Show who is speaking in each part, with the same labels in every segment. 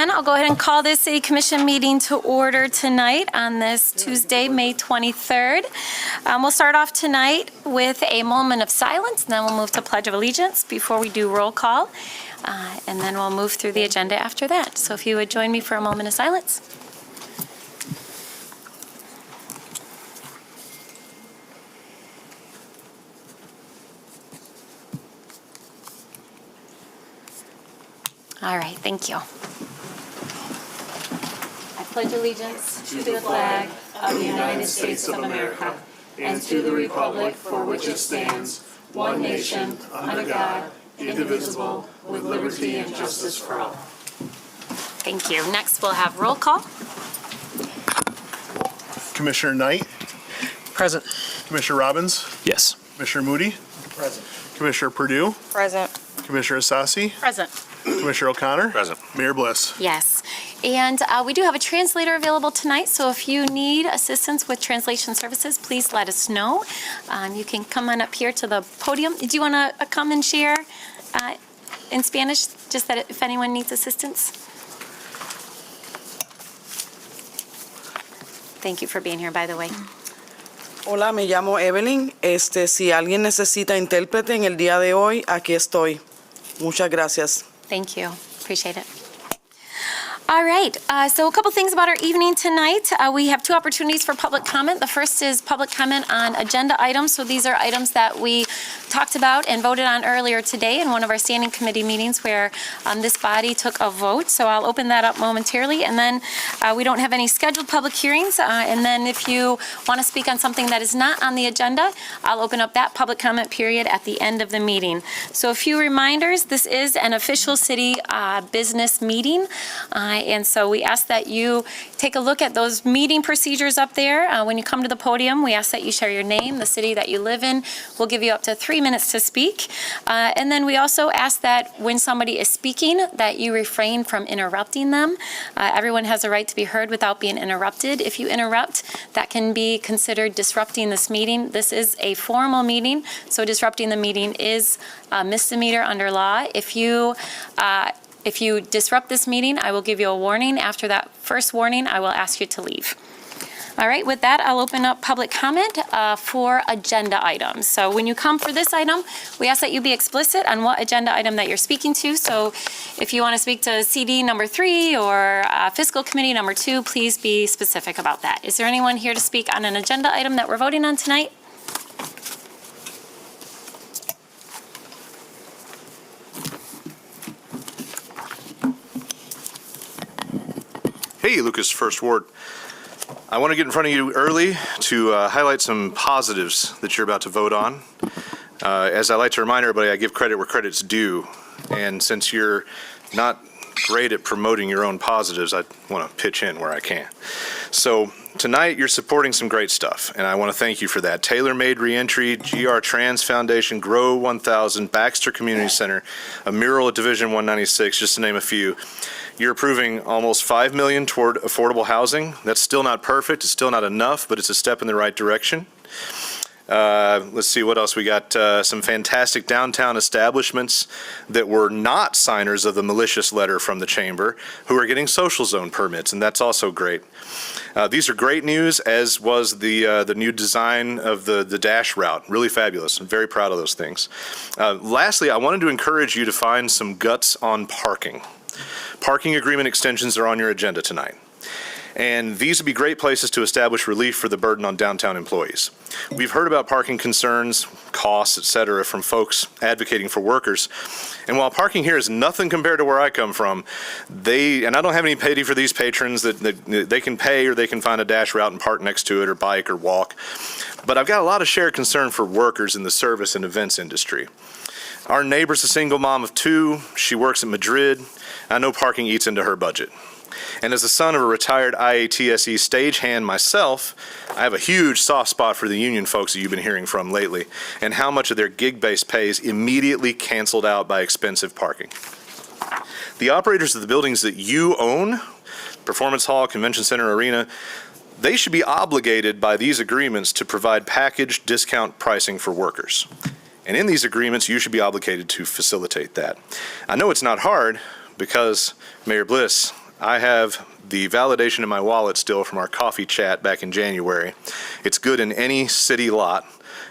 Speaker 1: then, I'll go ahead and call this City Commission meeting to order tonight on this Tuesday, May 23rd. We'll start off tonight with a moment of silence, and then we'll move to Pledge of Allegiance before we do roll call, and then we'll move through the agenda after that. So if you would join me for a moment of silence. All right, thank you. I pledge allegiance to the flag of the United States of America and to the republic for which it stands, one nation, under God, indivisible, with liberty and justice for all. Thank you. Next, we'll have roll call.
Speaker 2: Commissioner Knight,
Speaker 3: Present.
Speaker 2: Commissioner Robbins,
Speaker 3: Yes.
Speaker 2: Commissioner Moody,
Speaker 3: Present.
Speaker 2: Commissioner Purdue,
Speaker 4: Present.
Speaker 2: Commissioner Asasi,
Speaker 4: Present.
Speaker 2: Commissioner O'Connor,
Speaker 3: Present.
Speaker 2: Mayor Bliss.
Speaker 1: Yes. And we do have a translator available tonight, so if you need assistance with translation services, please let us know. You can come on up here to the podium. Do you want to come and share in Spanish, just that if anyone needs assistance? Thank you for being here, by the way.
Speaker 5: Hola, me llamo Evelyn. Si alguien necesita intérprete en el día de hoy, aquí estoy. Muchas gracias.
Speaker 1: Thank you. Appreciate it. All right, so a couple things about our evening tonight. We have two opportunities for public comment. The first is public comment on agenda items. So these are items that we talked about and voted on earlier today in one of our standing committee meetings where this body took a vote. So I'll open that up momentarily. And then we don't have any scheduled public hearings. And then if you want to speak on something that is not on the agenda, I'll open up that public comment period at the end of the meeting. So a few reminders, this is an official city business meeting. And so we ask that you take a look at those meeting procedures up there. When you come to the podium, we ask that you share your name, the city that you live in. We'll give you up to 3 minutes to speak. And then we also ask that when somebody is speaking, that you refrain from interrupting them. Everyone has a right to be heard without being interrupted. If you interrupt, that can be considered disrupting this meeting. This is a formal meeting, so disrupting the meeting is a misdemeanor under law. If you disrupt this meeting, I will give you a warning. After that first warning, I will ask you to leave. All right, with that, I'll open up public comment for agenda items. So when you come for this item, we ask that you be explicit on what agenda item that you're speaking to. So if you want to speak to CD number 3 or fiscal committee number 2, please be specific about that. Is there anyone here to speak on an agenda item that we're voting on tonight?
Speaker 6: Hey, Lucas, First Ward. I want to get in front of you early to highlight some positives that you're about to vote on. As I like to remind everybody, I give credit where credit's due. And since you're not great at promoting your own positives, I want to pitch in where I can. So tonight, you're supporting some great stuff, and I want to thank you for that. Tailor-Made Reentry, GR Trans Foundation, Grow 1000, Baxter Community Center, a mural at Division 196, just to name a few. You're approving almost $5 million toward affordable housing. That's still not perfect. It's still not enough, but it's a step in the right direction. Let's see what else we got. Some fantastic downtown establishments that were not signers of the malicious letter from the chamber who are getting social zone permits, and that's also great. These are great news, as was the new design of the Dash route. Really fabulous. I'm very proud of those things. Lastly, I wanted to encourage you to find some guts on parking. Parking agreement extensions are on your agenda tonight. And these would be great places to establish relief for the burden on downtown employees. We've heard about parking concerns, costs, et cetera, from folks advocating for workers. And while parking here is nothing compared to where I come from, and I don't have any pity for these patrons that they can pay or they can find a Dash route and park next to it or bike or walk. But I've got a lot of shared concern for workers in the service and events industry. Our neighbor's a single mom of 2. She works in Madrid. I know parking eats into her budget. And as the son of a retired IATSE stagehand myself, I have a huge soft spot for the union folks that you've been hearing from lately and how much of their gig-based pay is immediately canceled out by expensive parking. The operators of the buildings that you own, Performance Hall, Convention Center, Arena, they should be obligated by these agreements to provide package discount pricing for workers. And in these agreements, you should be obligated to facilitate that. I know it's not hard because, Mayor Bliss, I have the validation in my wallet still from our coffee chat back in January. It's good in any city lot,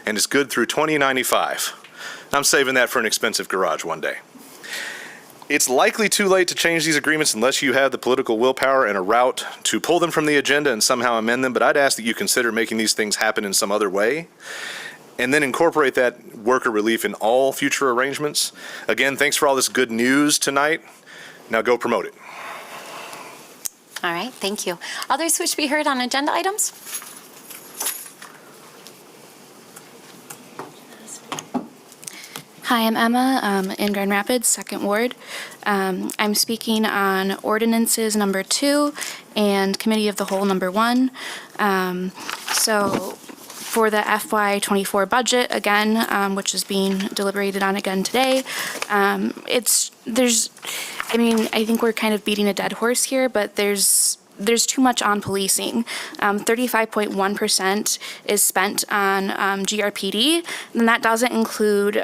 Speaker 6: and it's good through 2095. I'm saving that for an expensive garage one day. It's likely too late to change these agreements unless you have the political willpower and a route to pull them from the agenda and somehow amend them, but I'd ask that you consider making these things happen in some other way, and then incorporate that worker relief in all future arrangements. Again, thanks for all this good news tonight. Now go promote it.
Speaker 1: All right, thank you. Others wish to be heard on agenda items?
Speaker 3: Hi, I'm Emma in Grand Rapids, 2nd Ward. I'm speaking on ordinances number 2 and committee of the whole number 1. So for the FY24 budget, again, which is being deliberated on again today, I think we're kind of beating a dead horse here, but there's too much on policing. 35.1% is spent on GRPD, and that doesn't include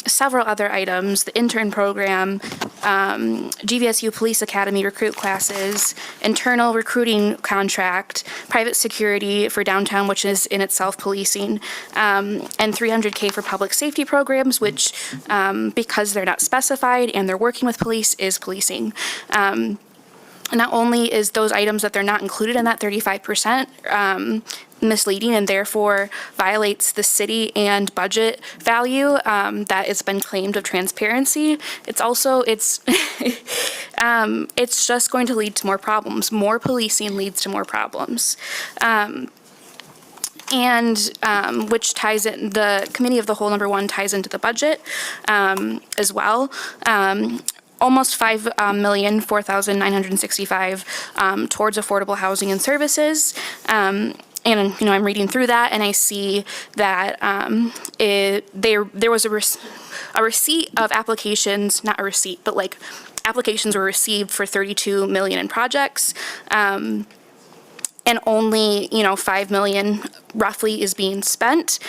Speaker 3: several other items, the intern program, GVSU Police Academy recruit classes, internal recruiting contract, private security for downtown, which is in itself policing, and $300K for public safety programs, which, because they're not specified and they're working with police, is policing. Not only is those items that they're not included in that 35% misleading and therefore violates the city and budget value that has been claimed of transparency, it's also, it's just going to lead to more problems. More policing leads to more problems. Which ties in, the committee of the whole number 1 ties into the budget as well. Almost $5,004,965 towards affordable housing and services. And I'm reading through that, and I see that there was a receipt of applications, not a receipt, but like applications were received for $32 million in projects. And only, $5 million roughly is being spent.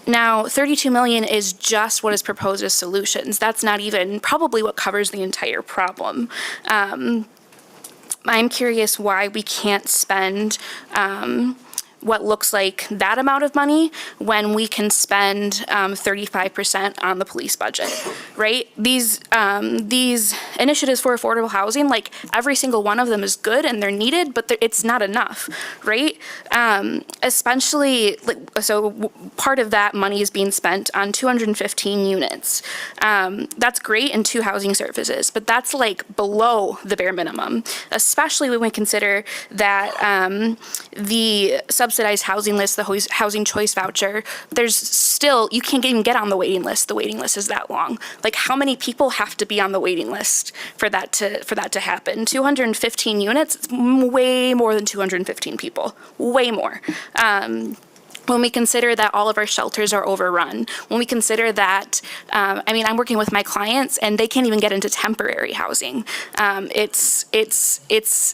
Speaker 3: Now, $32 million is just what is proposed as solutions. That's not even probably what covers the entire problem. I'm curious why we can't spend what looks like that amount of money when we can spend 35% on the police budget, right? These initiatives for affordable housing, like every single one of them is good and they're needed, but it's not enough, right? Especially, part of that money is being spent on 215 units. That's great in 2 housing services, but that's like below the bare minimum, especially when we consider that the subsidized housing list, the housing choice voucher, there's still, you can't even get on the waiting list. The waiting list is that long. Like, how many people have to be on the waiting list for that to happen? 215 units, it's way more than 215 people, way more. When we consider that all of our shelters are overrun, when we consider that, I'm working with my clients and they can't even get into temporary housing. It's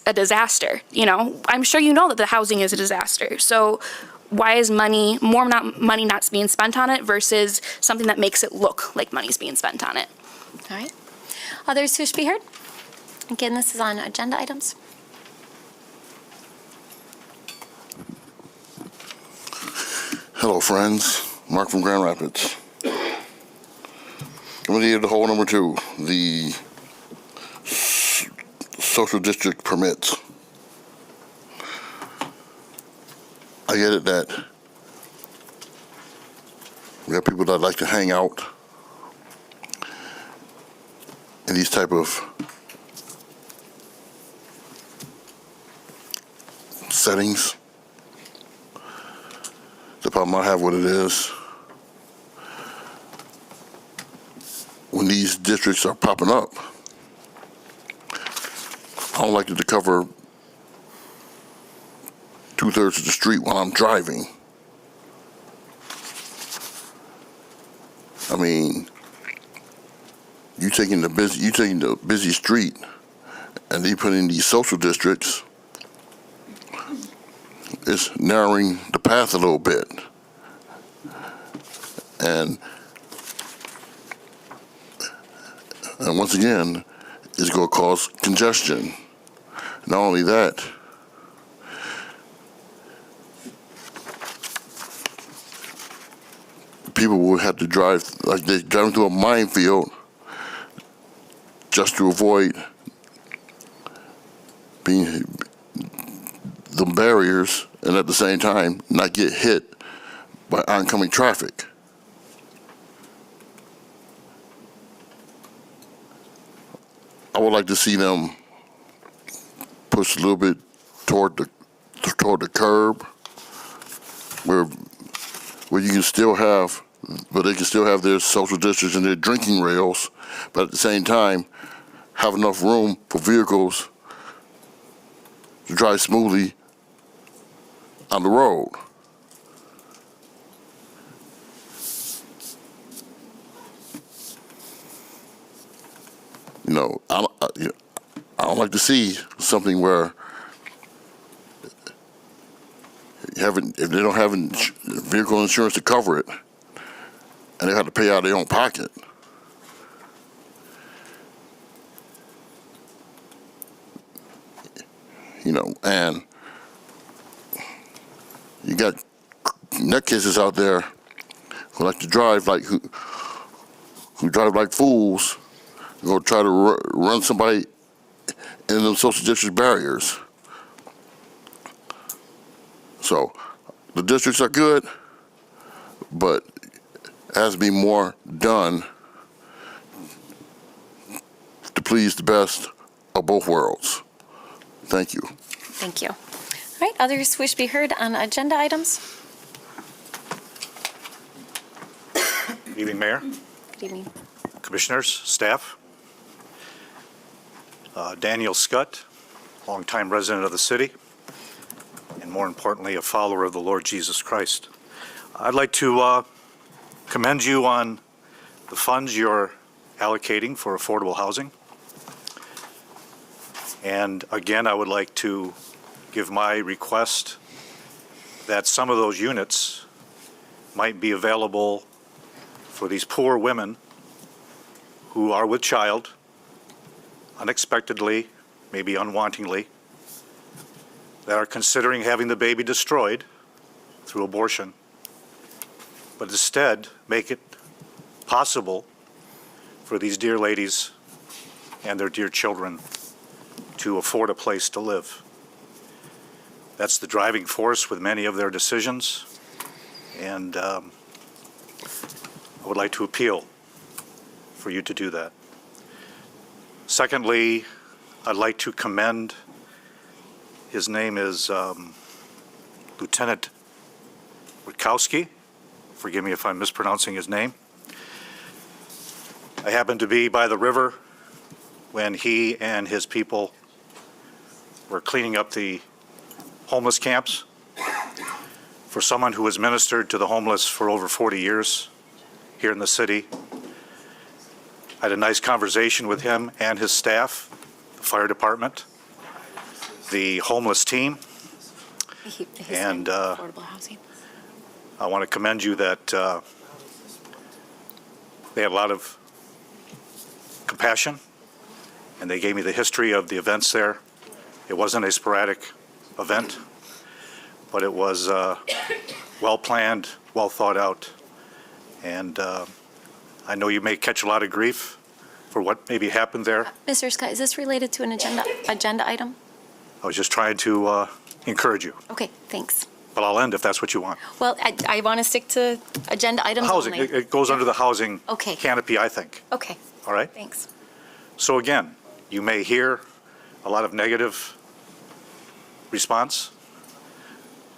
Speaker 3: a disaster. I'm sure you know that the housing is a disaster. So why is money not being spent on it versus something that makes it look like money's being spent on it?
Speaker 1: All right. Others who should be heard? Again, this is on agenda items.
Speaker 4: Hello, friends. Mark from Grand Rapids. Committee of the whole number 2, the social district permits. I get it that we have people that like to hang out in these type of settings. The problem I have with it is when these districts are popping up, I don't like it to cover 2/3 of the street while I'm driving. I mean, you taking the busy street and they put in these social districts. It's narrowing the path a little bit. And once again, it's going to cause congestion. Not only that, people will have to drive like they're driving through a minefield just to avoid being the barriers and at the same time not get hit by oncoming traffic. I would like to see them push a little bit toward the curb where you can still have, but they can still have their social districts and their drinking rails, but at the same time have enough room for vehicles to drive smoothly on the road. You know, I don't like to see something where if they don't have vehicle insurance to cover it, and they have to pay out of their own pocket. You know, and you got nutcases out there who like to drive like who drive like fools, go try to run somebody in them social district barriers. So the districts are good, but there has to be more done to please the best of both worlds. Thank you.
Speaker 1: Thank you. All right, others wish to be heard on agenda items?
Speaker 7: Good evening, Mayor,
Speaker 1: Good evening.
Speaker 7: Commissioners, staff. Daniel Scott, longtime resident of the city, and more importantly, a follower of the Lord Jesus Christ. I'd like to commend you on the funds you're allocating for affordable housing. And again, I would like to give my request that some of those units might be available for these poor women who are with child, unexpectedly, maybe unwantingly, that are considering having the baby destroyed through abortion, but instead make it possible for these dear ladies and their dear children to afford a place to live. That's the driving force with many of their decisions, and I would like to appeal for you to do that. Secondly, I'd like to commend, his name is Lieutenant Witkowski. Forgive me if I'm mispronouncing his name. I happened to be by the river when he and his people were cleaning up the homeless camps. For someone who has ministered to the homeless for over 40 years here in the city, I had a nice conversation with him and his staff, the fire department, the homeless team, and
Speaker 1: Affordable housing.
Speaker 7: I want to commend you that they had a lot of compassion, and they gave me the history of the events there. It wasn't a sporadic event, but it was well-planned, well thought out, and I know you may catch a lot of grief for what maybe happened there.
Speaker 1: Mr. Scott, is this related to an agenda item?
Speaker 7: I was just trying to encourage you,
Speaker 1: Okay, thanks.
Speaker 7: but I'll end if that's what you want.
Speaker 1: Well, I want to stick to agenda items
Speaker 7: Housing,
Speaker 1: only.
Speaker 7: it goes under the housing
Speaker 1: Okay.
Speaker 7: canopy, I think,
Speaker 1: Okay,
Speaker 7: all right?
Speaker 1: thanks.
Speaker 7: So again, you may hear a lot of negative response,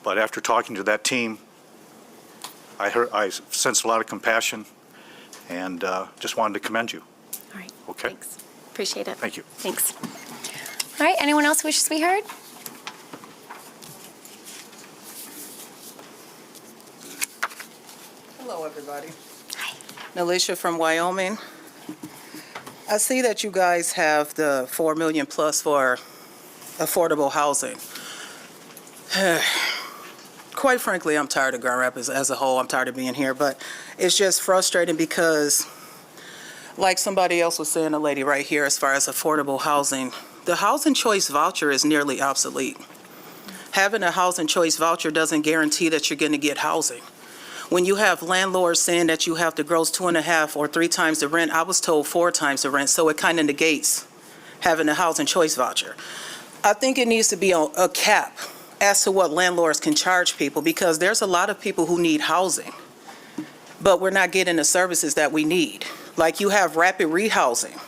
Speaker 7: but after talking to that team, I sensed a lot of compassion, and just wanted to commend you.
Speaker 1: All right.
Speaker 7: Okay.
Speaker 1: Thanks. Appreciate it.
Speaker 7: Thank you.
Speaker 1: Thanks. All right, anyone else wishes to be heard?
Speaker 5: Hello, everybody.
Speaker 1: Hi.
Speaker 5: Nalisha from Wyoming. I see that you guys have the 4 million plus for affordable housing. Quite frankly, I'm tired of Grand Rapids as a whole. I'm tired of being here, but it's just frustrating because like somebody else was saying, a lady right here, as far as affordable housing, the housing choice voucher is nearly obsolete. Having a housing choice voucher doesn't guarantee that you're going to get housing. When you have landlords saying that you have to gross 2.5 or 3 times the rent, I was told 4 times the rent, so it kind of negates having a housing choice voucher. I think it needs to be a cap as to what landlords can charge people, because there's a lot of people who need housing, but we're not getting the services that we need. Like, you have rapid rehousing.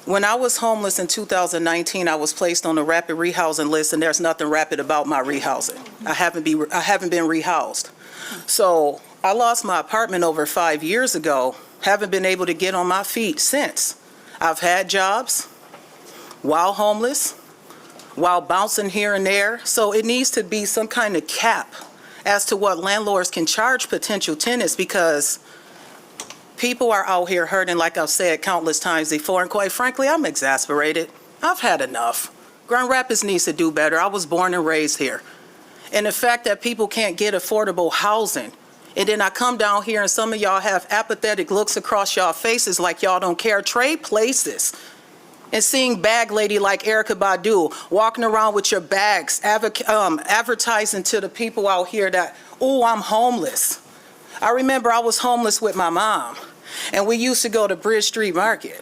Speaker 5: When I was homeless in 2019, I was placed on the rapid rehousing list, and there's nothing rapid about my rehousing. I haven't been rehoused. So I lost my apartment over 5 years ago, haven't been able to get on my feet since. I've had jobs while homeless, while bouncing here and there. So it needs to be some kind of cap as to what landlords can charge potential tenants, because people are out here hurting, like I've said countless times before, and quite frankly, I'm exasperated. I've had enough. Grand Rapids needs to do better. I was born and raised here. And the fact that people can't get affordable housing, and then I come down here and some of y'all have apathetic looks across y'all faces like y'all don't care. Trade places. And seeing bag lady like Erykah Badu walking around with your bags, advertising to the people out here that, oh, I'm homeless. I remember I was homeless with my mom, and we used to go to Bridge Street Market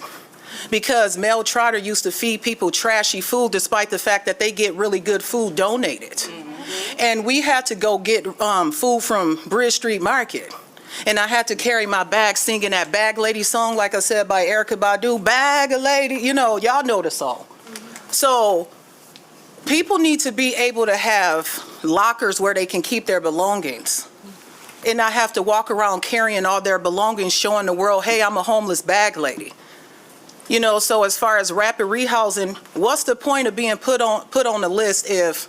Speaker 5: because Mel Trotter used to feed people trashy food despite the fact that they get really good food donated. And we had to go get food from Bridge Street Market. And I had to carry my bag singing that Bag Lady song, like I said, by Erykah Badu, Bag Lady, you know, y'all know the song. So people need to be able to have lockers where they can keep their belongings and not have to walk around carrying all their belongings, showing the world, hey, I'm a homeless bag lady. You know, so as far as rapid rehousing, what's the point of being put on the list if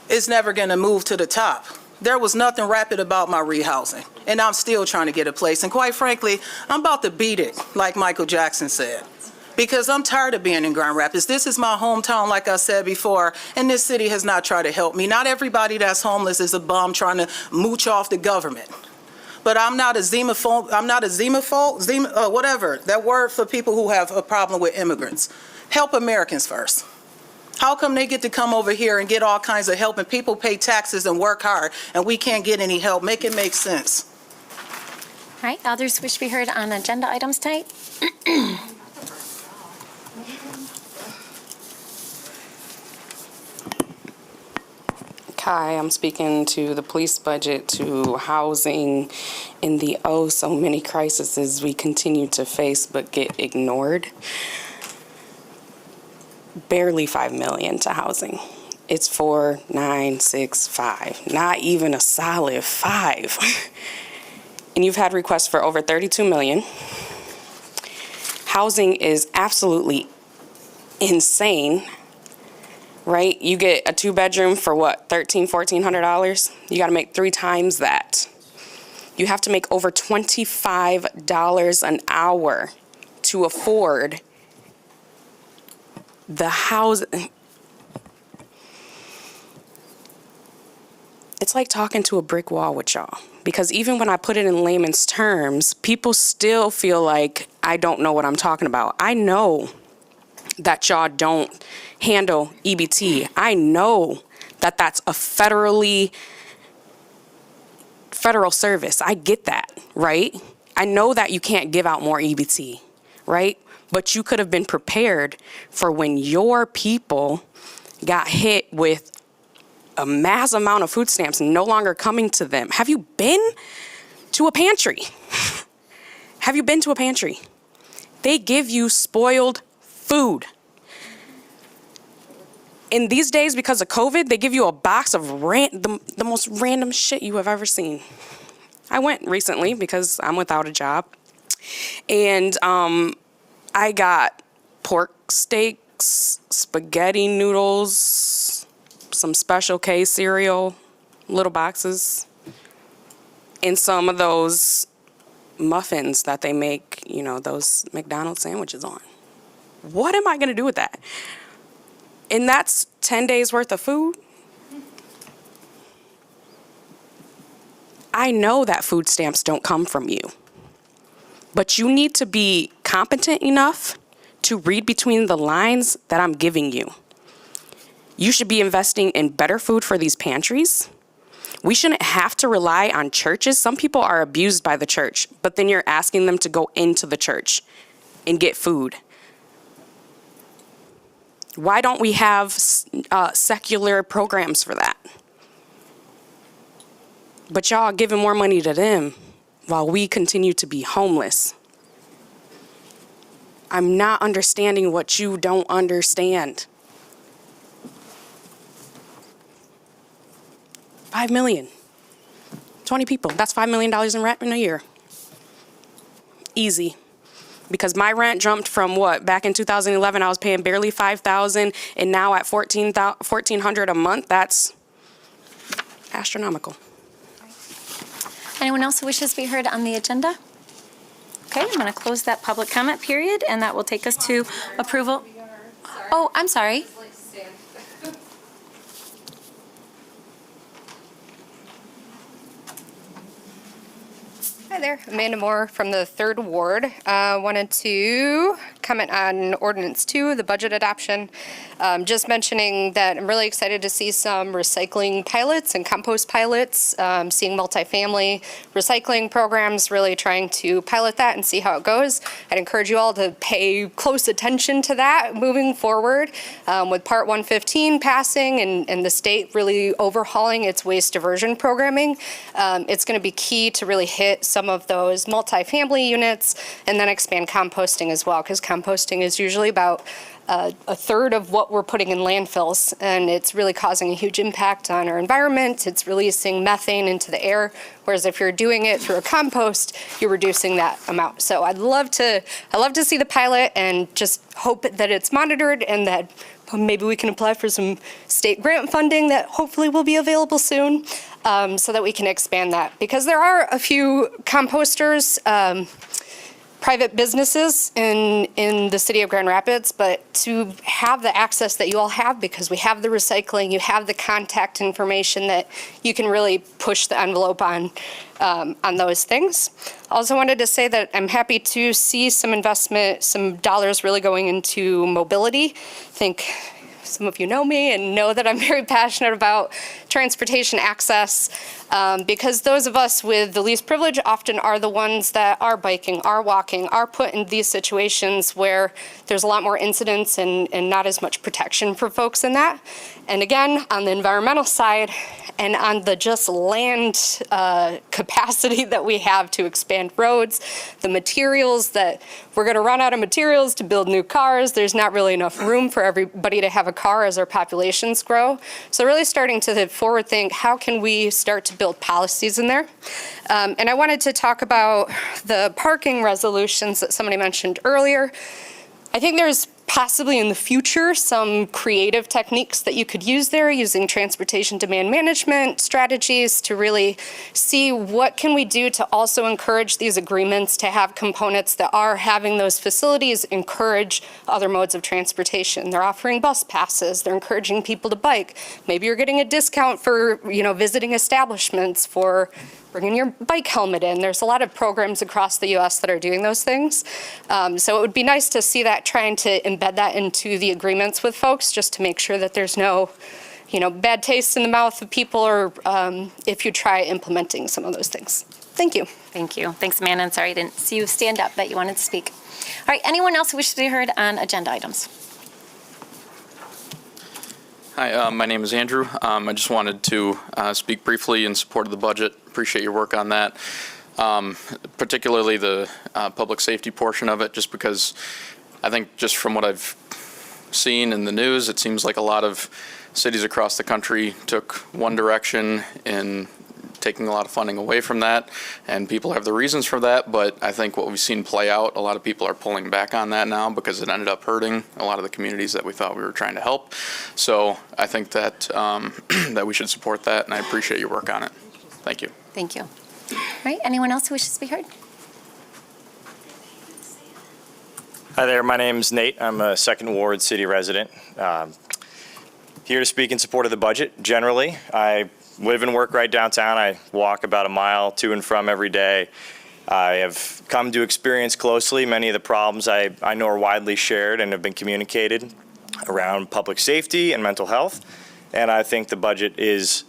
Speaker 5: it's never going to move to the top? There was nothing rapid about my rehousing, and I'm still trying to get a place. And quite frankly, I'm about to beat it, like Michael Jackson said, because I'm tired of being in Grand Rapids. This is my hometown, like I said before, and this city has not tried to help me. Not everybody that's homeless is a bum trying to mooch off the government. But I'm not a xenophobe, whatever, that word for people who have a problem with immigrants. Help Americans first. How come they get to come over here and get all kinds of help, and people pay taxes and work hard, and we can't get any help? Make it make sense.
Speaker 1: All right, others wish to be heard on agenda items tonight?
Speaker 8: Hi, I'm speaking to the police budget, to housing, in the oh so many crises we continue to face but get ignored. Barely $5 million to housing. It's 4,965, not even a solid 5. And you've had requests for over 32 million. Housing is absolutely insane, right? You get a 2-bedroom for what, $1,400? You got to make 3 times that. You have to make over $25 an hour to afford the house. It's like talking to a brick wall with y'all, because even when I put it in layman's terms, people still feel like I don't know what I'm talking about. I know that y'all don't handle EBT. I know that that's a federal service. I get that, right? I know that you can't give out more EBT, right? But you could have been prepared for when your people got hit with a mass amount of food stamps no longer coming to them. Have you been to a pantry? Have you been to a pantry? They give you spoiled food. In these days, because of COVID, they give you a box of the most random shit you have ever seen. I went recently because I'm without a job. And I got pork steaks, spaghetti noodles, some Special K cereal, little boxes, and some of those muffins that they make, you know, those McDonald's sandwiches on. What am I going to do with that? And that's 10 days worth of food. I know that food stamps don't come from you. But you need to be competent enough to read between the lines that I'm giving you. You should be investing in better food for these pantries. We shouldn't have to rely on churches. Some people are abused by the church, but then you're asking them to go into the church and get food. Why don't we have secular programs for that? But y'all are giving more money to them while we continue to be homeless. I'm not understanding what you don't understand. $5 million. 20 people. That's $5 million in rent in a year. Easy. Because my rent jumped from what? Back in 2011, I was paying barely $5,000, and now at $1,400 a month, that's astronomical.
Speaker 1: Anyone else who wishes to be heard on the agenda? Okay, I'm going to close that public comment period, and that will take us to approval. Oh, I'm sorry.
Speaker 9: Hi there, Amanda Moore from the 3rd Ward. Wanted to comment on Ordinance 2, the budget adoption. Just mentioning that I'm really excited to see some recycling pilots and compost pilots, seeing multifamily recycling programs, really trying to pilot that and see how it goes. I'd encourage you all to pay close attention to that moving forward. With Part 115 passing and the state really overhauling its waste diversion programming, it's going to be key to really hit some of those multifamily units and then expand composting as well, because composting is usually about a third of what we're putting in landfills, and it's really causing a huge impact on our environment. It's releasing methane into the air, whereas if you're doing it through a compost, you're reducing that amount. So I'd love to see the pilot and just hope that it's monitored and that maybe we can apply for some state grant funding that hopefully will be available soon, so that we can expand that. Because there are a few composters, private businesses in the city of Grand Rapids, but to have the access that you all have, because we have the recycling, you have the contact information that you can really push the envelope on those things. Also wanted to say that I'm happy to see some investment, some dollars really going into mobility. I think some of you know me and know that I'm very passionate about transportation access, because those of us with the least privilege often are the ones that are biking, are walking, are put in these situations where there's a lot more incidents and not as much protection for folks in that. And again, on the environmental side and on the just land capacity that we have to expand roads, the materials that we're going to run out of materials to build new cars. There's not really enough room for everybody to have a car as our populations grow. So really starting to forward think, how can we start to build policies in there? And I wanted to talk about the parking resolutions that somebody mentioned earlier. I think there's possibly in the future some creative techniques that you could use there, using transportation demand management strategies to really see what can we do to also encourage these agreements to have components that are having those facilities encourage other modes of transportation. They're offering bus passes, they're encouraging people to bike. Maybe you're getting a discount for, visiting establishments, for bringing your bike helmet in. There's a lot of programs across the U.S. that are doing those things. So it would be nice to see that, trying to embed that into the agreements with folks, just to make sure that there's no, bad taste in the mouth of people, or if you try implementing some of those things. Thank you.
Speaker 1: Thank you. Thanks, Amanda. And sorry I didn't see you stand up, but you wanted to speak. All right, anyone else who wishes to be heard on agenda items?
Speaker 10: Hi, my name is Andrew. I just wanted to speak briefly in support of the budget. Appreciate your work on that, particularly the public safety portion of it, just because I think just from what I've seen in the news, it seems like a lot of cities across the country took one direction in taking a lot of funding away from that, and people have the reasons for that, but I think what we've seen play out, a lot of people are pulling back on that now because it ended up hurting a lot of the communities that we thought we were trying to help. So I think that that we should support that, and I appreciate your work on it. Thank you.
Speaker 1: Thank you. All right, anyone else who wishes to be heard?
Speaker 11: Hi there, my name's Nate. I'm a 2nd Ward city resident. Here to speak in support of the budget. Generally, I live and work right downtown. I walk about a mile to and from every day. I have come to experience closely many of the problems I know are widely shared and have been communicated around public safety and mental health. And I think the budget is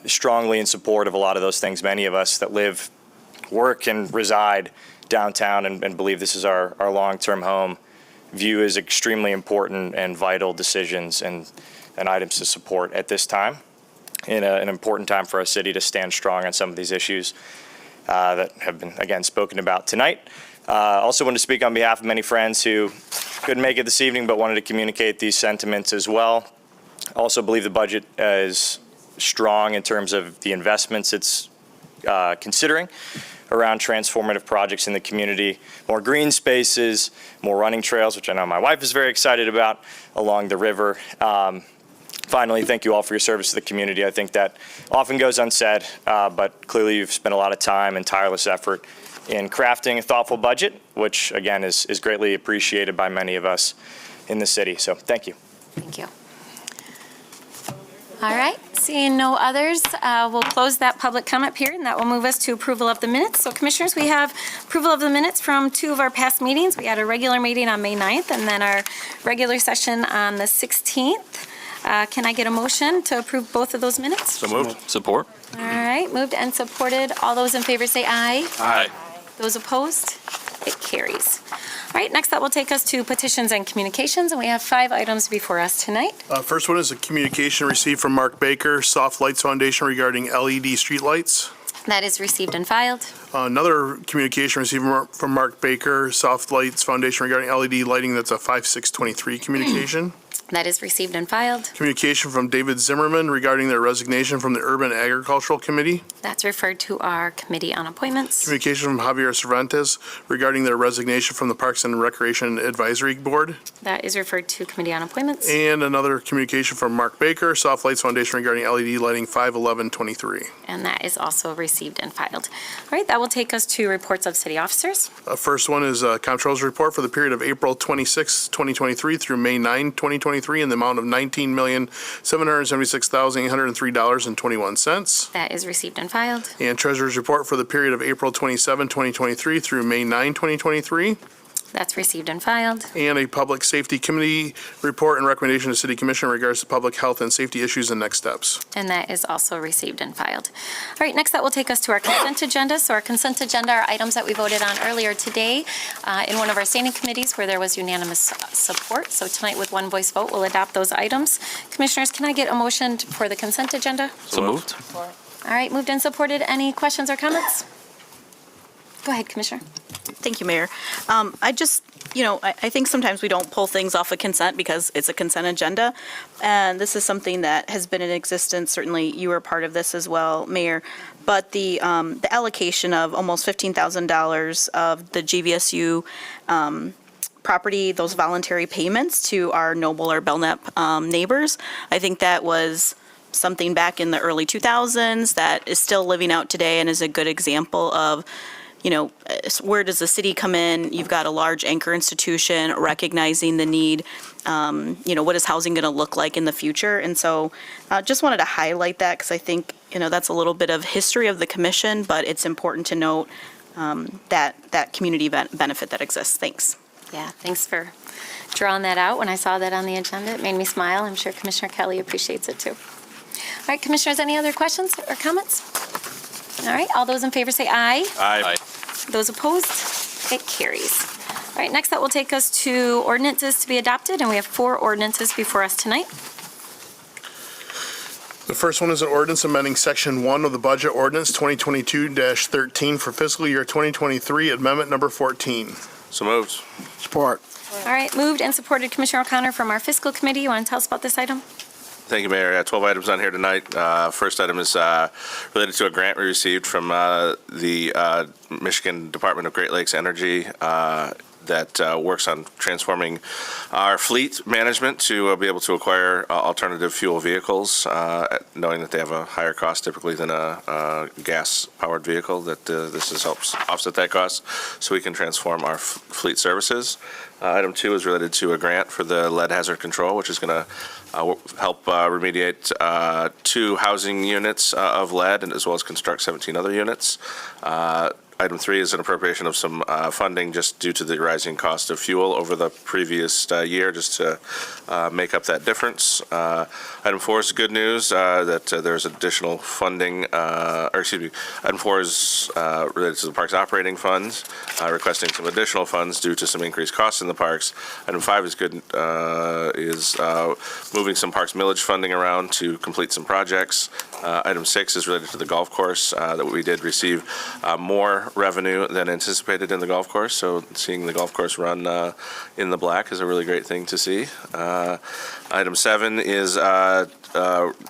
Speaker 11: strongly in support of a lot of those things. Many of us that live, work, and reside downtown and believe this is our long-term home view as extremely important and vital decisions and items to support at this time, in an important time for our city to stand strong on some of these issues that have been, again, spoken about tonight. Also wanted to speak on behalf of many friends who couldn't make it this evening but wanted to communicate these sentiments as well. Also believe the budget is strong in terms of the investments it's considering around transformative projects in the community, more green spaces, more running trails, which I know my wife is very excited about, along the river. Finally, thank you all for your service to the community. I think that often goes unsaid, but clearly you've spent a lot of time and tireless effort in crafting a thoughtful budget, which again is greatly appreciated by many of us in the city. So thank you.
Speaker 1: Thank you. All right, seeing no others, we'll close that public comment period, and that will move us to approval of the minutes. So Commissioners, we have approval of the minutes from two of our past meetings. We had a regular meeting on May 9th and then our regular session on the 16th. Can I get a motion to approve both of those minutes?
Speaker 6: So moved.
Speaker 10: Support.
Speaker 1: All right, moved and supported. All those in favor say aye.
Speaker 10: Aye.
Speaker 1: Those opposed? It carries. All right, next that will take us to petitions and communications, and we have 5 items before us tonight.
Speaker 2: First one is a communication received from Mark Baker, Soft Lights Foundation regarding LED streetlights.
Speaker 1: That is received and filed.
Speaker 2: Another communication received from Mark Baker, Soft Lights Foundation regarding LED lighting. That's a 5/6/23 communication.
Speaker 1: That is received and filed.
Speaker 2: Communication from David Zimmerman regarding their resignation from the Urban Agricultural Committee.
Speaker 1: That's referred to our Committee on Appointments.
Speaker 2: Communication from Javier Cervantes regarding their resignation from the Parks and Recreation Advisory Board.
Speaker 1: That is referred to Committee on Appointments.
Speaker 2: And another communication from Mark Baker, Soft Lights Foundation regarding LED lighting 5/11/23.
Speaker 1: And that is also received and filed. All right, that will take us to reports of city officers.
Speaker 2: First one is Comptroller's report for the period of April 26, 2023 through May 9, 2023 in the amount of $19,776,803.21.
Speaker 1: That is received and filed.
Speaker 2: And Treasurer's report for the period of April 27, 2023 through May 9, 2023.
Speaker 1: That's received and filed.
Speaker 2: And a Public Safety Committee report and recommendation to City Commission in regards to public health and safety issues and next steps.
Speaker 1: And that is also received and filed. All right, next that will take us to our consent agenda. So our consent agenda are items that we voted on earlier today in one of our standing committees where there was unanimous support. So tonight with one voice vote, we'll adopt those items. Commissioners, can I get a motion for the consent agenda?
Speaker 10: So moved.
Speaker 1: All right, moved and supported. Any questions or comments? Go ahead, Commissioner.
Speaker 12: Thank you, Mayor. I just, I think sometimes we don't pull things off of consent because it's a consent agenda. And this is something that has been in existence. Certainly you were part of this as well, Mayor. But the allocation of almost $15,000 of the GVSU property, those voluntary payments to our Noble or Belknap neighbors, I think that was something back in the early 2000s that is still living out today and is a good example of where does the city come in? You've got a large anchor institution recognizing the need. What is housing going to look like in the future? And so just wanted to highlight that because I think, that's a little bit of history of the commission, but it's important to note that community benefit that exists. Thanks.
Speaker 1: Yeah, thanks for drawing that out. When I saw that on the agenda, it made me smile. I'm sure Commissioner Kelly appreciates it too. All right, Commissioners, any other questions or comments? All right, all those in favor say aye.
Speaker 10: Aye.
Speaker 1: Those opposed? It carries. All right, next that will take us to ordinances to be adopted, and we have 4 ordinances before us tonight.
Speaker 2: The first one is an ordinance amending Section 1 of the Budget Ordinance 2022-13 for fiscal year 2023, Amendment Number 14.
Speaker 6: So moved.
Speaker 2: Support.
Speaker 1: All right, moved and supported. Commissioner O'Connor from our Fiscal Committee. You want to tell us about this item?
Speaker 6: Thank you, Mayor. 12 items on here tonight. First item is related to a grant we received from the Michigan Department of Great Lakes Energy that works on transforming our fleet management to be able to acquire alternative fuel vehicles, knowing that they have a higher cost typically than a gas-powered vehicle, that this helps offset that cost so we can transform our fleet services. Item 2 is related to a grant for the lead hazard control, which is going to help remediate 2 housing units of lead, and as well as construct 17 other units.
Speaker 13: Item 3 is an appropriation of some funding just due to the rising cost of fuel over the previous year, just to make up that difference. Item 4 is good news that there's additional funding, item 4 is related to the parks operating funds, requesting some additional funds due to some increased costs in the parks. Item 5 is good, is moving some parks millage funding around to complete some projects. Item 6 is related to the golf course, that we did receive more revenue than anticipated in the golf course, so seeing the golf course run in the black is a really great thing to see. Item 7 is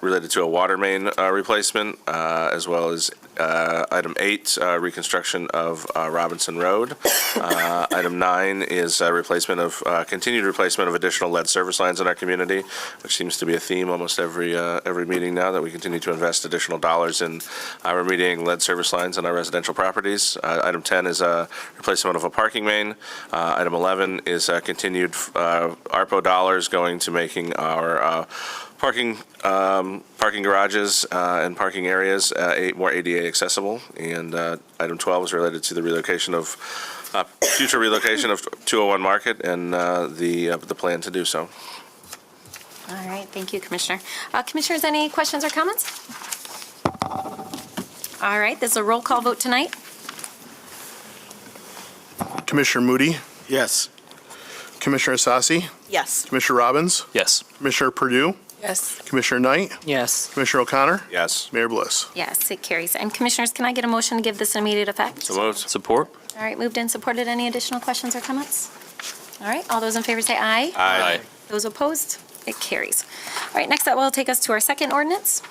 Speaker 13: related to a water main replacement, as well as item 8, reconstruction of Robinson Road. Item 9 is continued replacement of additional lead service lines in our community, which seems to be a theme almost every meeting now, that we continue to invest additional dollars in remediating lead service lines in our residential properties. Item 10 is a replacement of a parking main. Item 11 is continued ARPO dollars going to making our parking garages and parking areas more ADA accessible. And item 12 is related to the relocation of future relocation of 201 Market and the plan to do so.
Speaker 1: All right, thank you, Commissioner. Commissioners, any questions or comments? All right, this is a roll call vote tonight.
Speaker 2: Commissioner Moody,
Speaker 7: Yes.
Speaker 2: Commissioner Asasi,
Speaker 12: Yes.
Speaker 2: Commissioner Robbins,
Speaker 10: Yes.
Speaker 2: Commissioner Purdue,
Speaker 8: Yes.
Speaker 2: Commissioner Knight,
Speaker 8: Yes.
Speaker 2: Commissioner O'Connor,
Speaker 13: Yes.
Speaker 2: Mayor Bliss.
Speaker 1: Yes, it carries. And Commissioners, can I get a motion to give this immediate effect?
Speaker 13: So moved.
Speaker 10: Support?
Speaker 1: All right, moved and supported. Any additional questions or comments? All right, all those in favor say aye.
Speaker 13: Aye.
Speaker 1: Those opposed? It carries. All right, next that will take us to our second ordinance,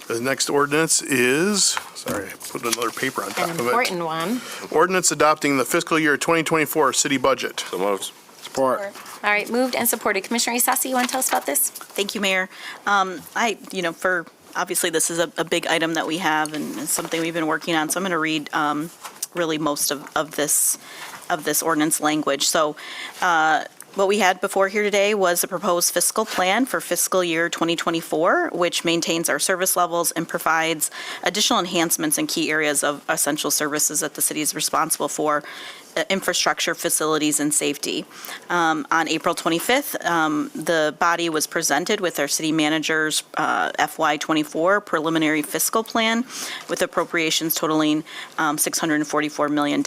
Speaker 2: The next ordinance is, sorry, I put another paper on top
Speaker 1: an
Speaker 2: of it.
Speaker 1: important one.
Speaker 2: Ordinance adopting the fiscal year 2024 city budget.
Speaker 13: So moved.
Speaker 2: Support.
Speaker 1: All right, moved and supported. Commissioner Isasi, you want to tell us about this?
Speaker 12: Thank you, Mayor. Obviously, this is a big item that we have and it's something we've been working on. So I'm going to read really most of this ordinance language. So what we had before here today was a proposed fiscal plan for fiscal year 2024, which maintains our service levels and provides additional enhancements in key areas of essential services that the city is responsible for, infrastructure, facilities, and safety. On April 25th, the body was presented with our city manager's FY24 preliminary fiscal plan with appropriations totaling $644 million.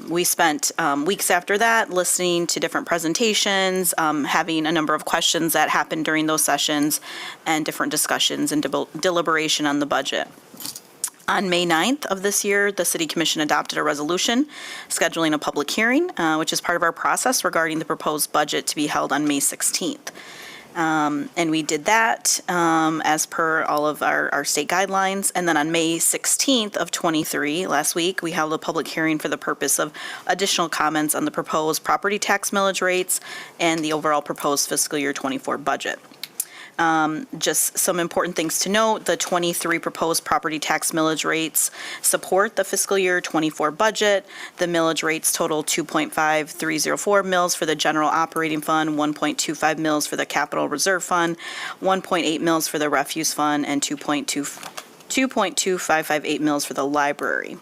Speaker 12: We spent weeks after that listening to different presentations, having a number of questions that happened during those sessions, and different discussions and deliberation on the budget. On May 9th of this year, the City Commission adopted a resolution scheduling a public hearing, which is part of our process regarding the proposed budget to be held on May 16th. And we did that as per all of our state guidelines. And then on May 16th of 23, last week, we held a public hearing for the purpose of additional comments on the proposed property tax millage rates and the overall proposed fiscal year 24 budget. Just some important things to note, the 23 proposed property tax millage rates support the fiscal year 24 budget. The millage rates total 2.5304 mills for the general operating fund, 1.25 mills for the capital reserve fund, 1.8 mills for the refuse fund, and 2.2558 mills for the library.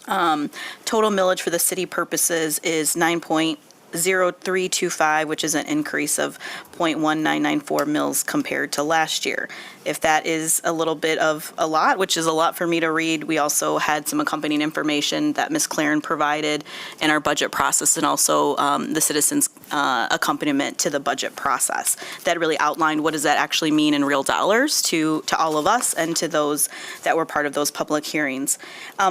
Speaker 12: Total millage for the city purposes is 9.0325, which is an increase of 0.1994 mils compared to last year. If that is a little bit of a lot, which is a lot for me to read, we also had some accompanying information that Ms. Claren provided in our budget process, and also the citizens' accompaniment to the budget process that really outlined what does that actually mean in real dollars to all of us and to those that were part of those public hearings.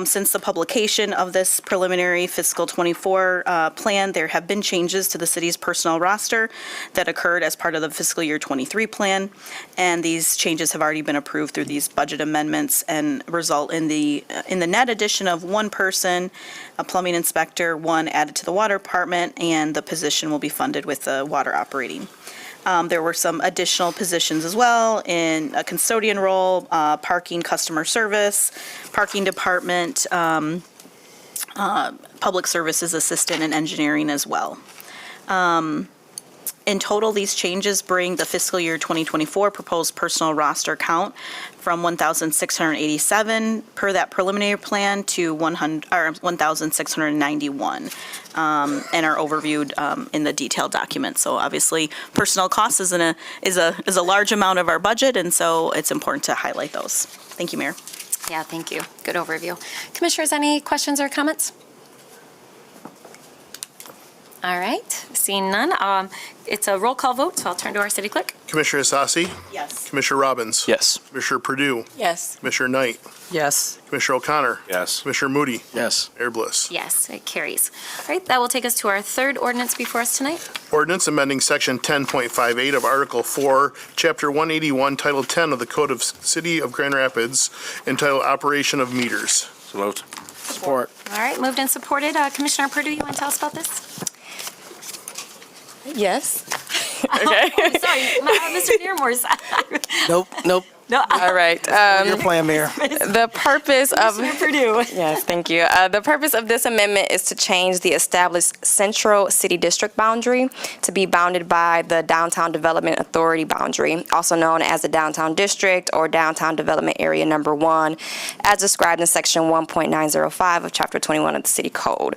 Speaker 12: Since the publication of this preliminary fiscal 24 plan, there have been changes to the city's personnel roster that occurred as part of the fiscal year 23 plan, and these changes have already been approved through these budget amendments and result in the net addition of one person, a plumbing inspector, one added to the water department, and the position will be funded with the water operating. There were some additional positions as well in a custodian role, parking customer service, parking department, public services assistant, and engineering as well. In total, these changes bring the fiscal year 2024 proposed personal roster count from 1,687 per that preliminary plan to 1,691, and are overviewed in the detailed document. So obviously, personnel costs is a large amount of our budget, and so it's important to highlight those. Thank you, Mayor.
Speaker 1: Yeah, thank you. Good overview. Commissioners, any questions or comments? All right, seeing none, it's a roll call vote, so I'll turn to our city clerk.
Speaker 2: Commissioner Asasi?
Speaker 12: Yes.
Speaker 2: Commissioner Robbins?
Speaker 10: Yes.
Speaker 2: Commissioner Purdue?
Speaker 8: Yes.
Speaker 2: Commissioner Knight?
Speaker 5: Yes.
Speaker 2: Commissioner O'Connor?
Speaker 13: Yes.
Speaker 2: Commissioner Moody?
Speaker 10: Yes.
Speaker 2: Mayor Bliss?
Speaker 1: Yes, it carries. All right, that will take us to our third ordinance before us tonight.
Speaker 2: Ordinance amending Section 10.58 of Article 4, Chapter 181, Title 10 of the Code of City of Grand Rapids, entitled Operation of Meters.
Speaker 13: So moved.
Speaker 10: Support.
Speaker 1: All right, moved and supported. Commissioner Purdue, you want to tell us about this?
Speaker 8: Yes.
Speaker 1: Okay. Oh, sorry, Mr. Dearmore's.
Speaker 14: Nope.
Speaker 1: No,
Speaker 8: All right.
Speaker 14: Your plan, Mayor.
Speaker 8: The purpose of
Speaker 1: Commissioner Purdue.
Speaker 8: Yes, thank you. The purpose of this amendment is to change the established central city district boundary to be bounded by the Downtown Development Authority boundary, also known as the Downtown District or Downtown Development Area Number 1, as described in Section 1.905 of Chapter 21 of the City Code.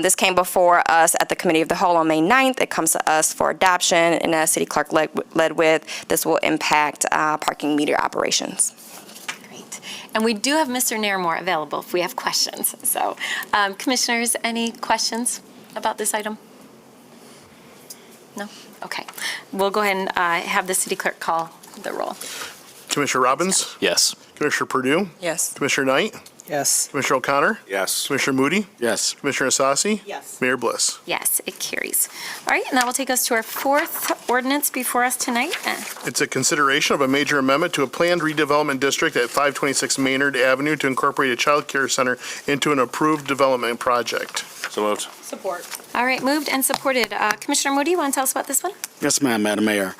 Speaker 8: This came before us at the Committee of the Whole on May 9th. It comes to us for adoption, and as City Clerk led with, this will impact parking meter operations.
Speaker 1: Great. And we do have Mr. Nairmore available if we have questions. So, commissioners, any questions about this item? No? Okay. We'll go ahead and have the city clerk call the roll.
Speaker 2: Commissioner Robbins?
Speaker 10: Yes.
Speaker 2: Commissioner Purdue?
Speaker 8: Yes.
Speaker 2: Commissioner Knight?
Speaker 14: Yes.
Speaker 2: Commissioner O'Connor?
Speaker 13: Yes.
Speaker 2: Commissioner Moody?
Speaker 10: Yes.
Speaker 2: Commissioner Asasi?
Speaker 12: Yes.
Speaker 2: Mayor Bliss?
Speaker 1: Yes, it carries. All right, and that will take us to our fourth ordinance before us tonight.
Speaker 2: It's a consideration of a major amendment to a planned redevelopment district at 526 Maynard Avenue to incorporate a child care center into an approved development project.
Speaker 13: So moved.
Speaker 12: Support.
Speaker 1: All right, moved and supported. Commissioner Moody, you want to tell us about this one?
Speaker 14: Yes, ma'am, Madam Mayor.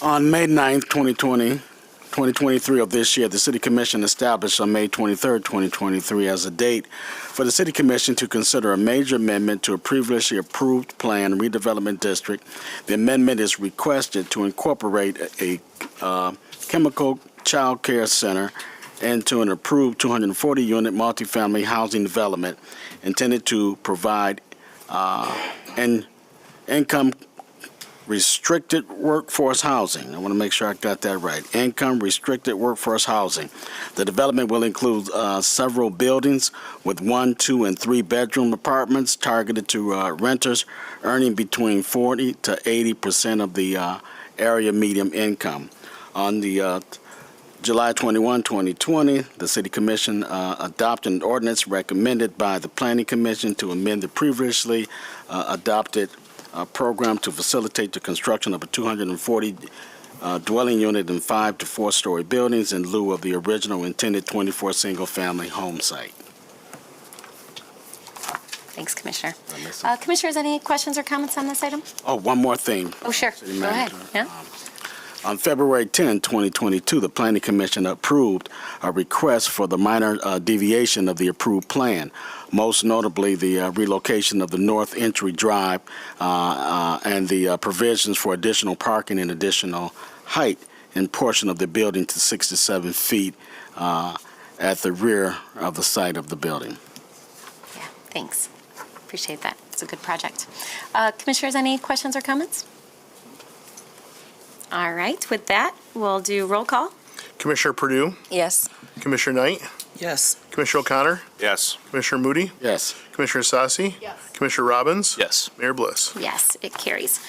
Speaker 14: On May 9th, 2023 of this year, the City Commission established on May 23rd, 2023 as a date for the City Commission to consider a major amendment to a previously approved plan redevelopment district. The amendment is requested to incorporate a chemical child care center into an approved 240-unit multifamily housing development intended to provide an income restricted workforce housing. I want to make sure I got that right. Income restricted workforce housing. The development will include several buildings with 1, 2, and 3 bedroom apartments targeted to renters earning between 40 to 80% of the area median income. On the July 21, 2020, the City Commission adopted an ordinance recommended by the Planning Commission to amend the previously adopted program to facilitate the construction of a 240 dwelling unit and 5 to 4-story buildings in lieu of the original intended 24 single-family home site.
Speaker 1: Thanks, Commissioner. Commissioners, any questions or comments on this item?
Speaker 14: Oh, one more thing.
Speaker 1: Oh, sure.
Speaker 14: City
Speaker 1: Go ahead.
Speaker 14: Manager.
Speaker 1: Yeah.
Speaker 14: On February 10, 2022, the Planning Commission approved a request for the minor deviation of the approved plan, most notably the relocation of the North Entry Drive and the provisions for additional parking and additional height in portion of the building to 67 feet at the rear of the site of the building.
Speaker 1: Yeah, thanks. Appreciate that. It's a good project. Commissioners, any questions or comments? All right, with that, we'll do roll call.
Speaker 2: Commissioner Purdue?
Speaker 8: Yes.
Speaker 2: Commissioner Knight?
Speaker 14: Yes.
Speaker 2: Commissioner O'Connor?
Speaker 13: Yes.
Speaker 2: Commissioner Moody?
Speaker 14: Yes.
Speaker 2: Commissioner Asasi?
Speaker 12: Yes.
Speaker 2: Commissioner Robbins?
Speaker 10: Yes.
Speaker 2: Mayor Bliss?
Speaker 1: Yes, it carries.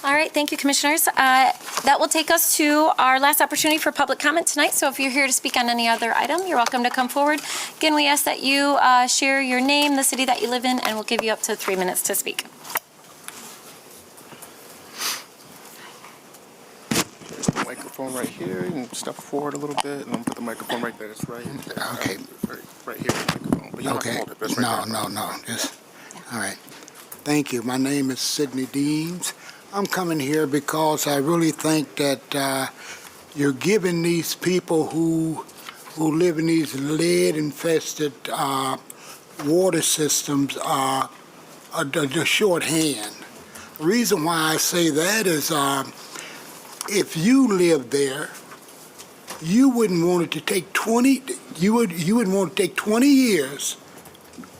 Speaker 1: All right, thank you, Commissioners. That will take us to our last opportunity for public comment tonight. So if you're here to speak on any other item, you're welcome to come forward. Again, we ask that you share your name, the city that you live in, and we'll give you up to 3 minutes to speak.
Speaker 15: Microphone right here. You can step forward a little bit, and I'm gonna put the microphone right there. That's right.
Speaker 16: Okay.
Speaker 15: Right here, the microphone. But you don't have to
Speaker 16: Okay.
Speaker 15: hold it. That's right there.
Speaker 16: No. Just, all right. Thank you. My name is Sidney Deems. I'm coming here because I really think that you're giving these people who live in these lead-infested water systems the shorthand. The reason why I say that is if you lived there, you wouldn't want it to take 20 years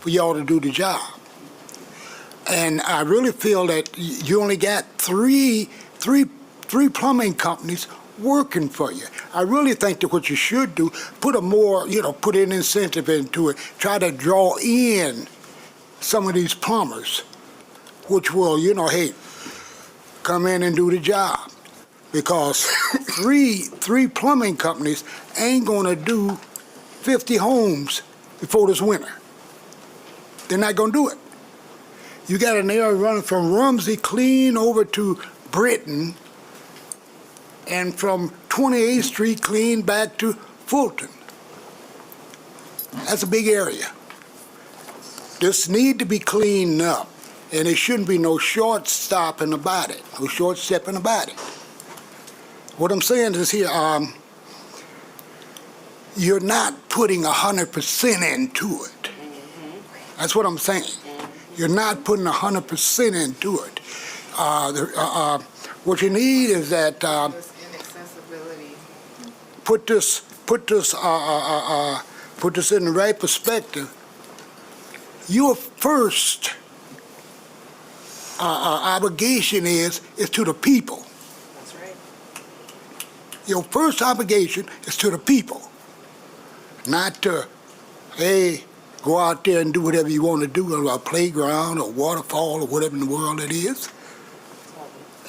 Speaker 16: for y'all to do the job. And I really feel that you only got three plumbing companies working for you. I really think that what you should do, put an incentive into it, try to draw in some of these plumbers, which will, hey, come in and do the job. Because three plumbing companies ain't gonna do 50 homes before this winter. They're not gonna do it. You got an area running from Rumsey clean over to Britain, and from 28th Street clean back to Fulton. That's a big area. This need to be cleaned up, and there shouldn't be no short-stopping about it, no short-stepping about it. What I'm saying is here, you're not putting 100% into it. That's what I'm saying. You're not putting 100% into it. What you need is that put this in the right perspective. Your first obligation is to the people.
Speaker 17: That's right.
Speaker 16: Your first obligation is to the people, not to, hey, go out there and do whatever you want to do on a playground or waterfall or whatever in the world it is.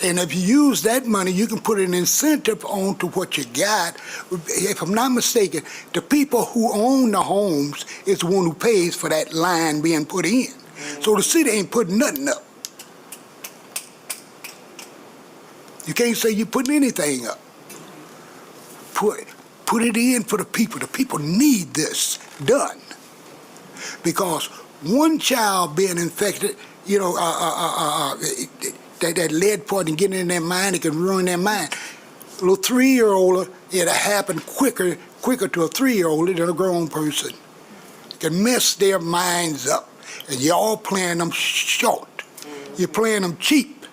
Speaker 16: And if you use that money, you can put an incentive onto what you got. If I'm not mistaken, the people who own the homes is the one who pays for that line being put in. So the city ain't putting nothing up. You can't say you're putting anything up. Put it in for the people. The people need this done. Because one child being infected, that lead poison getting in their mind, it can ruin their mind. A little 3-year-old, it'll happen quicker to a 3-year-old than a grown person. It can mess their minds up. And y'all playing them short. You're playing them cheap.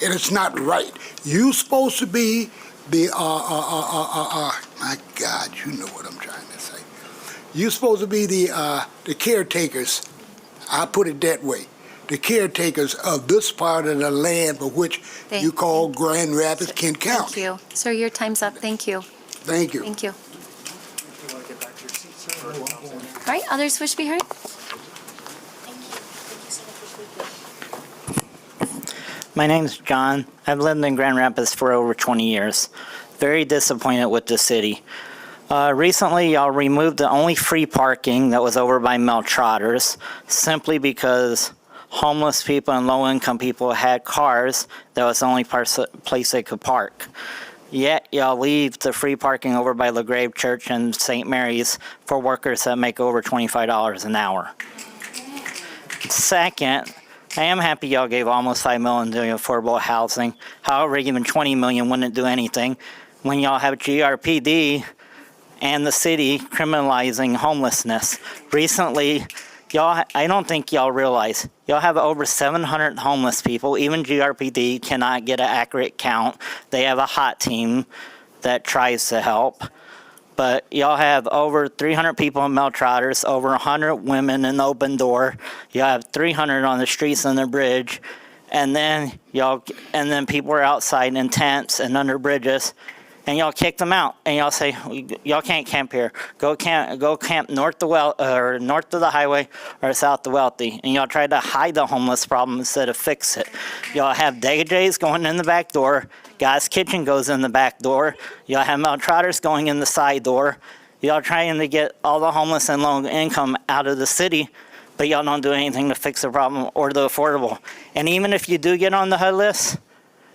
Speaker 16: And it's not right. You supposed to be the, my God, you know what I'm trying to say. You're supposed to be the caretakers. I put it that way. The caretakers of this part of the land for which you call Grand Rapids, Kent County.
Speaker 1: Thank you. Sir, your time's up. Thank you.
Speaker 16: Thank you.
Speaker 1: Thank you. All right, others wish to be heard?
Speaker 17: My name's John. I've lived in Grand Rapids for over 20 years. Very disappointed with the city. Recently, y'all removed the only free parking that was over by Mel Trotters simply because homeless people and low-income people had cars. That was the only place they could park. Yet, y'all leave the free parking over by LaGrave Church and St. Mary's for workers that make over $25 an hour. Second, I am happy y'all gave almost $5 million to affordable housing. However, even $20 million wouldn't do anything when y'all have GRPD and the city criminalizing homelessness. Recently, I don't think y'all realize, y'all have over 700 homeless people. Even GRPD cannot get an accurate count. They have a hot team that tries to help. But y'all have over 300 people in Mel Trotters, over 100 women in Open Door. You have 300 on the streets and the bridge. And then people are outside in tents and under bridges. And y'all kick them out, and y'all say, y'all can't camp here. Go camp north of the highway or south of Wealthy. And y'all try to hide the homeless problem instead of fix it. Y'all have DJs going in the back door. Guy's Kitchen goes in the back door. Y'all have Mel Trotters going in the side door. Y'all trying to get all the homeless and low income out of the city, but y'all don't do anything to fix the problem or the affordable. And even if you do get on the HUD list,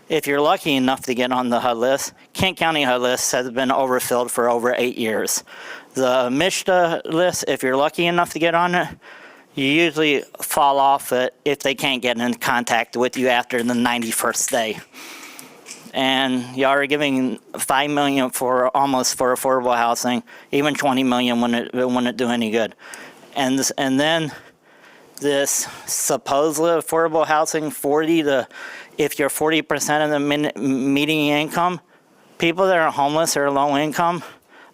Speaker 17: if you're lucky enough to get on the HUD list, Kent County HUD list has been overfilled for over 8 years. The MSHDA list, if you're lucky enough to get on it, you usually fall off it if they can't get in contact with you after the 91st day. And y'all are giving $5 million for affordable housing. Even $20 million wouldn't do any good. And then this supposedly affordable housing, if you're 40% of the median income, people that are homeless or low income,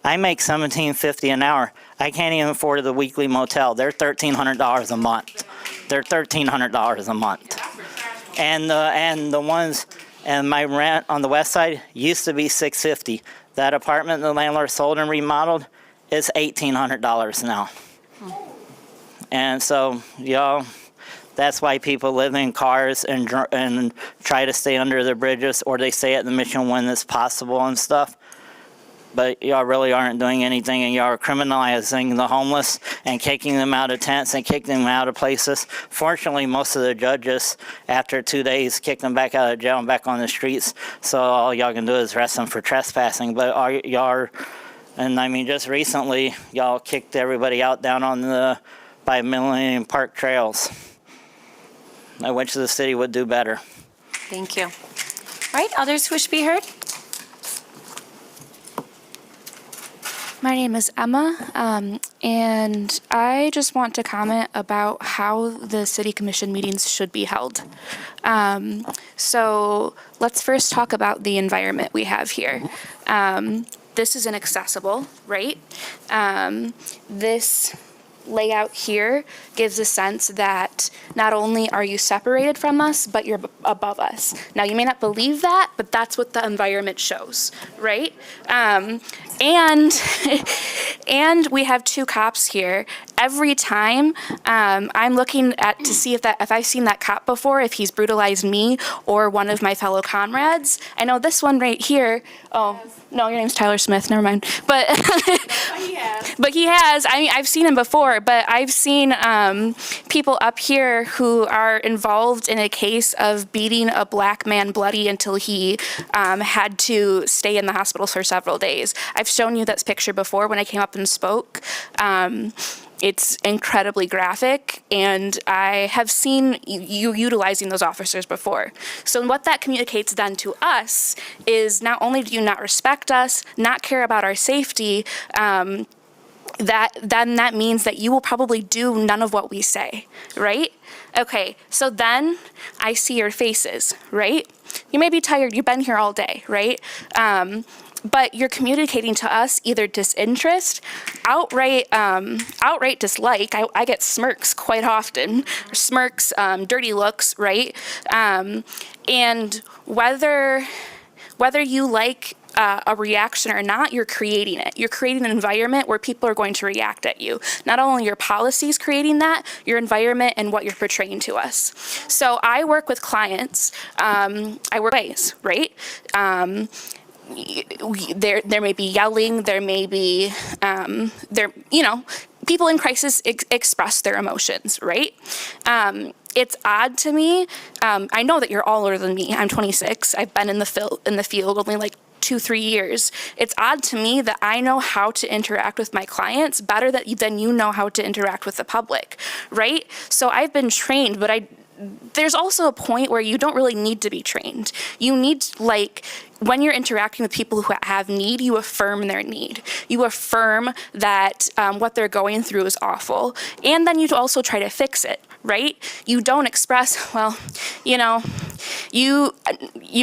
Speaker 17: I make $17.50 an hour. I can't even afford the weekly motel. They're $1,300 a month. They're $1,300 a month. And the ones, and my rent on the west side used to be $650. That apartment the landlord sold and remodeled is $1,800 now. And so, y'all, that's why people live in cars and try to stay under the bridges, or they stay at the mission when it's possible and stuff. But y'all really aren't doing anything, and y'all are criminalizing the homeless and kicking them out of tents and kicking them out of places. Fortunately, most of the judges, after 2 days, kick them back out of jail and back on the streets. So all y'all can do is arrest them for trespassing. But and I mean, just recently, y'all kicked everybody out down on by Millennium Park Trails. I wish the city would do better.
Speaker 1: Thank you. All right, others who wish to be heard?
Speaker 3: My name is Emma, and I just want to comment about how the city commission meetings should be held. So let's first talk about the environment we have here. This is inaccessible, right? This layout here gives a sense that not only are you separated from us, but you're above us. Now, you may not believe that, but that's what the environment shows, right? And we have two cops here. Every time I'm looking to see if I've seen that cop before, if he's brutalized me or one of my fellow comrades. I know this one right here. Oh, no, your name's Tyler Smith. Never mind. But but he has. I mean, I've seen him before, but I've seen people up here who are involved in a case of beating a black man bloody until he had to stay in the hospital for several days. I've shown you that picture before when I came up and spoke. It's incredibly graphic, and I have seen you utilizing those officers before. So what that communicates then to us is not only do you not respect us, not care about our safety, that means that you will probably do none of what we say, right? Okay, so then I see your faces, right? You may be tired, you've been here all day, right? But you're communicating to us either disinterest, outright dislike. I get smirks quite often, smirks, dirty looks, right? And whether you like a reaction or not, you're creating it. You're creating an environment where people are going to react at you. Not only your policies creating that, your environment and what you're portraying to us. So I work with clients. I work ways, right? There may be yelling, there may be, people in crisis express their emotions, right? It's odd to me. I know that you're all older than me. I'm 26. I've been in the field only like 2-3 years. It's odd to me that I know how to interact with my clients better than you know how to interact with the public, right? So I've been trained, but there's also a point where you don't really need to be trained. You need, when you're interacting with people who have need, you affirm their need. You affirm that what they're going through is awful. And then you also try to fix it, right? You don't express, well, you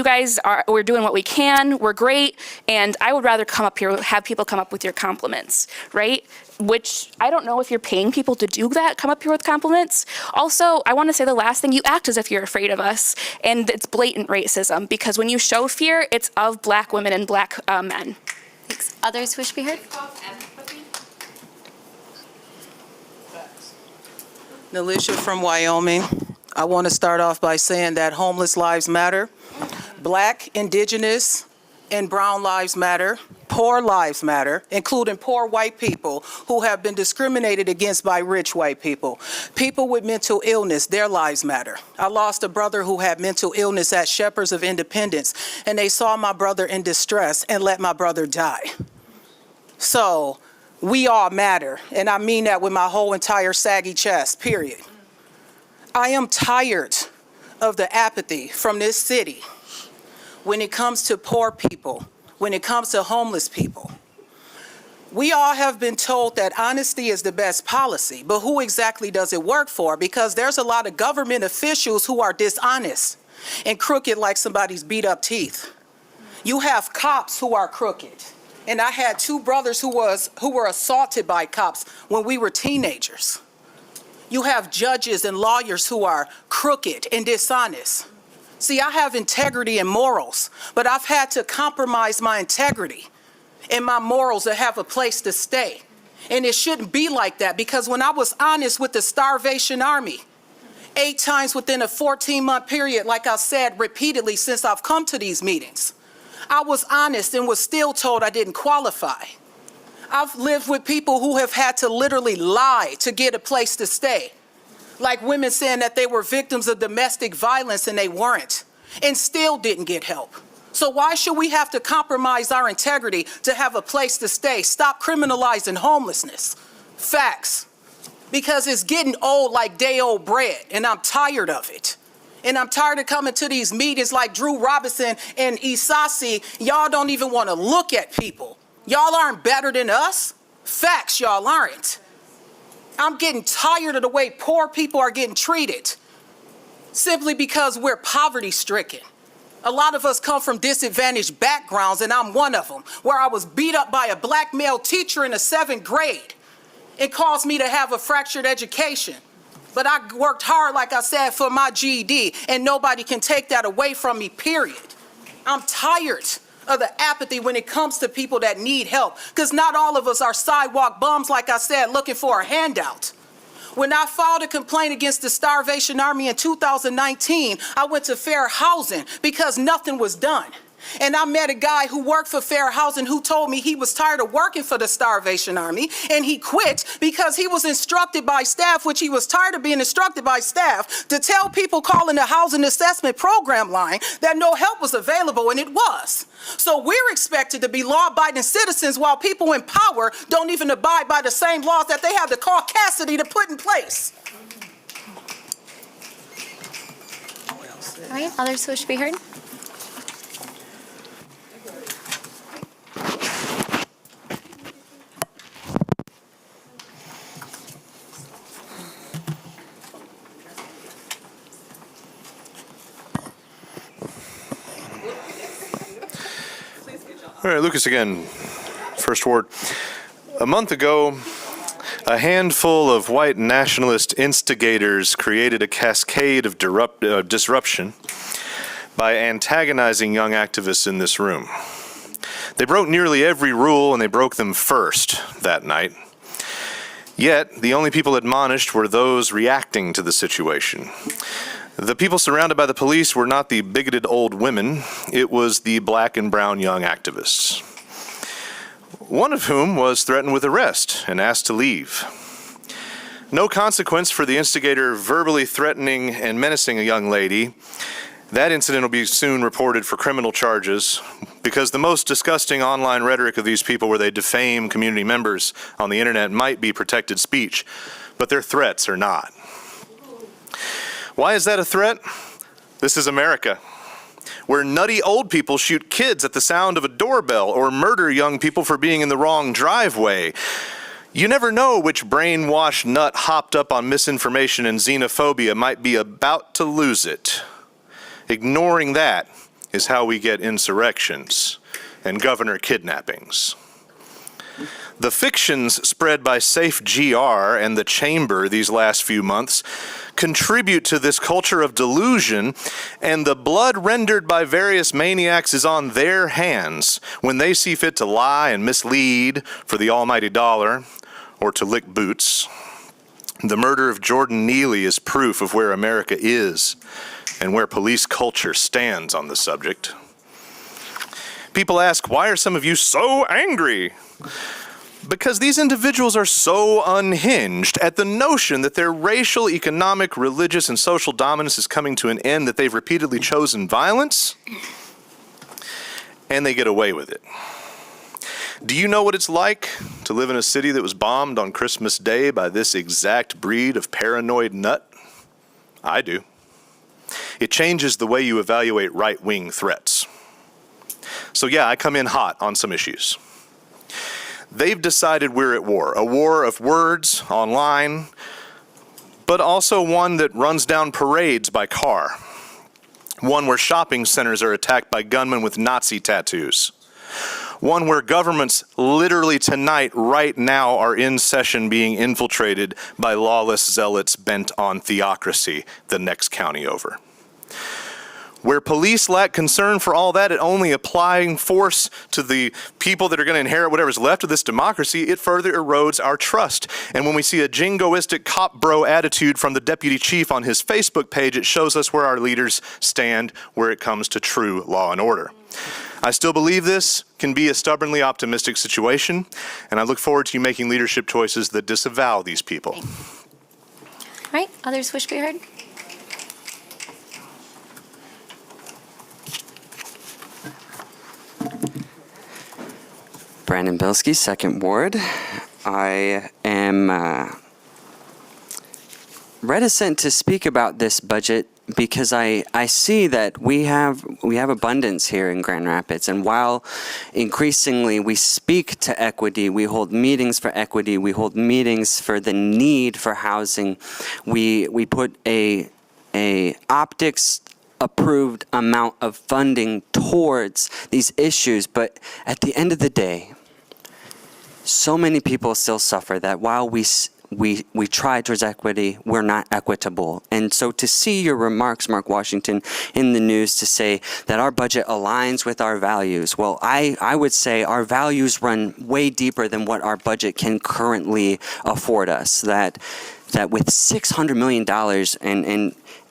Speaker 3: guys we're doing what we can, we're great, and I would rather come up here, have people come up with your compliments, right? Which I don't know if you're paying people to do that, come up here with compliments. Also, I want to say the last thing, you act as if you're afraid of us, and it's blatant racism, because when you show fear, it's of black women and black men.
Speaker 1: Thanks. Others wish to be heard?
Speaker 5: Nalisha from Wyoming. I want to start off by saying that homeless lives matter. Black, indigenous, and brown lives matter. Poor lives matter, including poor white people who have been discriminated against by rich white people. People with mental illness, their lives matter. I lost a brother who had mental illness at Shepherds of Independence, and they saw my brother in distress and let my brother die. So we all matter, and I mean that with my whole entire saggy chest, period. I am tired of the apathy from this city when it comes to poor people, when it comes to homeless people. We all have been told that honesty is the best policy, but who exactly does it work for? Because there's a lot of government officials who are dishonest and crooked like somebody's beat up teeth. You have cops who are crooked. And I had two brothers who were assaulted by cops when we were teenagers. You have judges and lawyers who are crooked and dishonest. See, I have integrity and morals, but I've had to compromise my integrity and my morals to have a place to stay. And it shouldn't be like that, because when I was honest with the Starvation Army, 8 times within a 14-month period, like I said repeatedly since I've come to these meetings, I was honest and was still told I didn't qualify. I've lived with people who have had to literally lie to get a place to stay. Like women saying that they were victims of domestic violence and they weren't, and still didn't get help. So why should we have to compromise our integrity to have a place to stay? Stop criminalizing homelessness. Facts. Because it's getting old like day-old bread, and I'm tired of it. And I'm tired of coming to these meetings like Drew Robinson and Isasi. Y'all don't even want to look at people. Y'all aren't better than us. Facts, y'all aren't. I'm getting tired of the way poor people are getting treated simply because we're poverty-stricken. A lot of us come from disadvantaged backgrounds, and I'm one of them, where I was beat up by a black male teacher in the 7th grade. It caused me to have a fractured education. But I worked hard, like I said, for my GED, and nobody can take that away from me, period. I'm tired of the apathy when it comes to people that need help, because not all of us are sidewalk bums, like I said, looking for a handout. When I filed a complaint against the Starvation Army in 2019, I went to Fair Housing because nothing was done. And I met a guy who worked for Fair Housing who told me he was tired of working for the Starvation Army, and he quit because he was instructed by staff, which he was tired of being instructed by staff, to tell people calling the Housing Assessment Program line that no help was available, and it was. So we're expected to be law-abiding citizens while people in power don't even abide by the same laws that they have the caucasity to put in place.
Speaker 1: All right, others who wish to be heard?
Speaker 6: All right, Lucas again, First Ward. A month ago, a handful of white nationalist instigators created a cascade of disruption by antagonizing young activists in this room. They broke nearly every rule, and they broke them first that night. Yet, the only people admonished were those reacting to the situation. The people surrounded by the police were not the bigoted old women, it was the black and brown young activists. One of whom was threatened with arrest and asked to leave. No consequence for the instigator verbally threatening and menacing a young lady. That incident will be soon reported for criminal charges, because the most disgusting online rhetoric of these people where they defame community members on the internet might be protected speech, but their threats are not. Why is that a threat? This is America, where nutty old people shoot kids at the sound of a doorbell or murder young people for being in the wrong driveway. You never know which brainwashed nut hopped up on misinformation and xenophobia might be about to lose it. Ignoring that is how we get insurrections and governor kidnappings. The fictions spread by SafeGR and the Chamber these last few months contribute to this culture of delusion, and the blood rendered by various maniacs is on their hands when they see fit to lie and mislead for the almighty dollar or to lick boots. The murder of Jordan Neely is proof of where America is and where police culture stands on the subject. People ask, why are some of you so angry? Because these individuals are so unhinged at the notion that their racial, economic, religious, and social dominance is coming to an end, that they've repeatedly chosen violence, and they get away with it. Do you know what it's like to live in a city that was bombed on Christmas Day by this exact breed of paranoid nut? I do. It changes the way you evaluate right-wing threats. So yeah, I come in hot on some issues. They've decided we're at war, a war of words online, but also one that runs down parades by car. One where shopping centers are attacked by gunmen with Nazi tattoos. One where governments literally tonight, right now, are in session being infiltrated by lawless zealots bent on theocracy the next county over. Where police lack concern for all that, and only applying force to the people that are going to inherit whatever's left of this democracy, it further erodes our trust. And when we see a jingoistic cop bro attitude from the deputy chief on his Facebook page, it shows us where our leaders stand where it comes to true law and order. I still believe this can be a stubbornly optimistic situation, and I look forward to you making leadership choices that disavow these people.
Speaker 1: All right, others wish to be heard?
Speaker 18: Brandon Bilski, 2nd Ward. I am reticent to speak about this budget because I see that we have abundance here in Grand Rapids, and while increasingly we speak to equity, we hold meetings for equity, we hold meetings for the need for housing, we put a optics approved amount of funding towards these issues, but at the end of the day, so many people still suffer that while we try towards equity, we're not equitable. And so to see your remarks, Mark Washington, in the news to say that our budget aligns with our values, well, I would say our values run way deeper than what our budget can currently afford us. That with $600 million,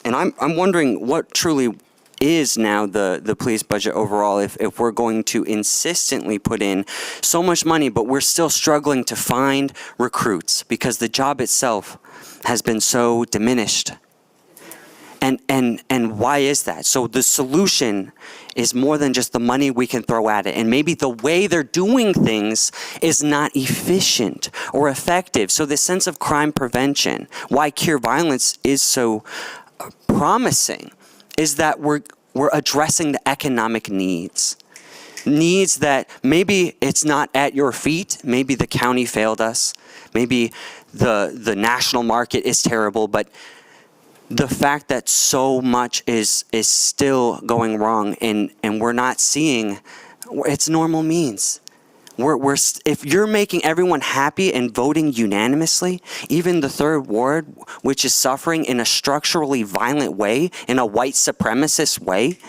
Speaker 18: and I'm wondering what truly is now the police budget overall if we're going to insistently put in so much money, but we're still struggling to find recruits because the job itself has been so diminished. And why is that? So the solution is more than just the money we can throw at it. And maybe the way they're doing things is not efficient or effective. So the sense of crime prevention, why Cure Violence is so promising, is that we're addressing the economic needs that maybe it's not at your feet, maybe the county failed us, maybe the national market is terrible, but the fact that so much is still going wrong and we're not seeing it's normal means. If you're making everyone happy and voting unanimously, even the 3rd Ward, which is suffering in a structurally violent way, in a white supremacist way,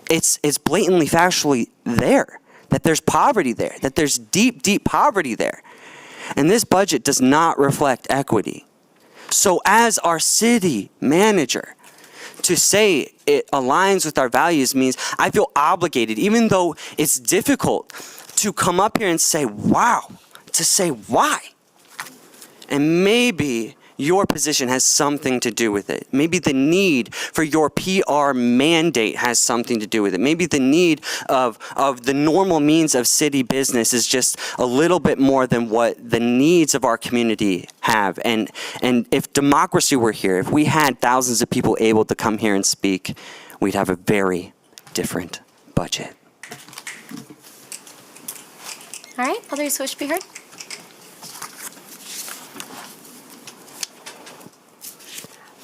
Speaker 18: it's blatantly factually there, that there's poverty there, that there's deep, deep poverty there. And this budget does not reflect equity. So as our city manager, to say it aligns with our values means I feel obligated, even though it's difficult, to come up here and say, wow, to say why. And maybe your position has something to do with it. Maybe the need for your PR mandate has something to do with it. Maybe the need of the normal means of city business is just a little bit more than what the needs of our community have. And if democracy were here, if we had thousands of people able to come here and speak, we'd have a very different budget.
Speaker 1: All right, others wish to be heard?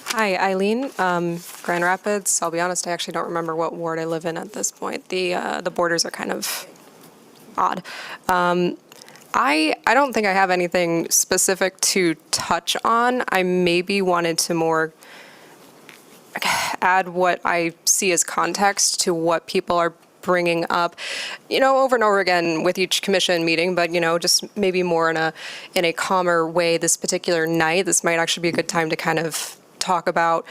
Speaker 19: Hi, Eileen, Grand Rapids. I'll be honest, I actually don't remember what ward I live in at this point. The borders are kind of odd. I don't think I have anything specific to touch on. I maybe wanted to more add what I see as context to what people are bringing up, over and over again with each commission meeting, but, just maybe more in a calmer way this particular night. This might actually be a good time to kind of talk about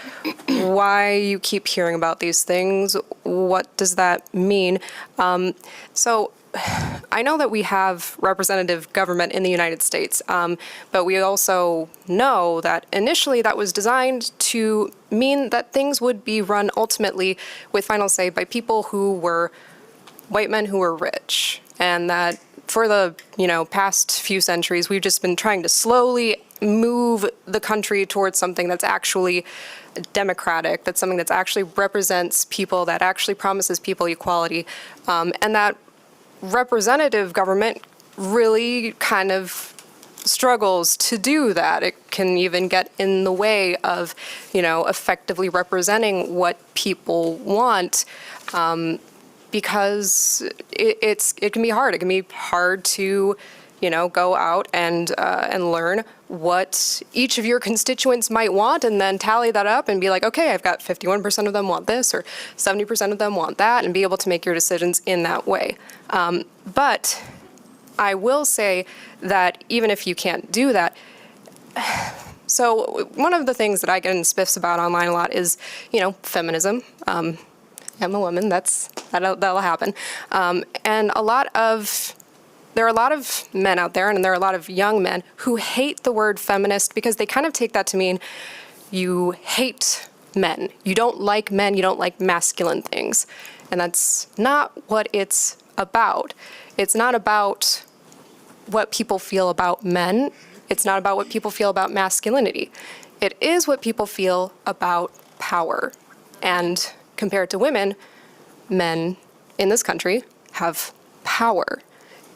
Speaker 19: why you keep hearing about these things. What does that mean? So I know that we have representative government in the United States, but we also know that initially that was designed to mean that things would be run ultimately with final say by people who were white men who were rich, and that for the past few centuries we've just been trying to slowly move the country towards something that's actually democratic, that's something that actually represents people, that actually promises people equality, and that representative government really kind of struggles to do that. It can even get in the way of, effectively representing what people want, because it can be hard. It can be hard to, go out and learn what each of your constituents might want, and then tally that up and be like, okay, I've got 51% of them want this, or 70% of them want that, and be able to make your decisions in that way. But I will say that even if you can't do that, so one of the things that I get in spiffs about online a lot is, feminism. I'm a woman, that'll happen. And there are a lot of men out there, and there are a lot of young men who hate the word feminist because they kind of take that to mean you hate men. You don't like men, you don't like masculine things. And that's not what it's about. It's not about what people feel about men. It's not about what people feel about masculinity. It is what people feel about power. And compared to women, men in this country have power.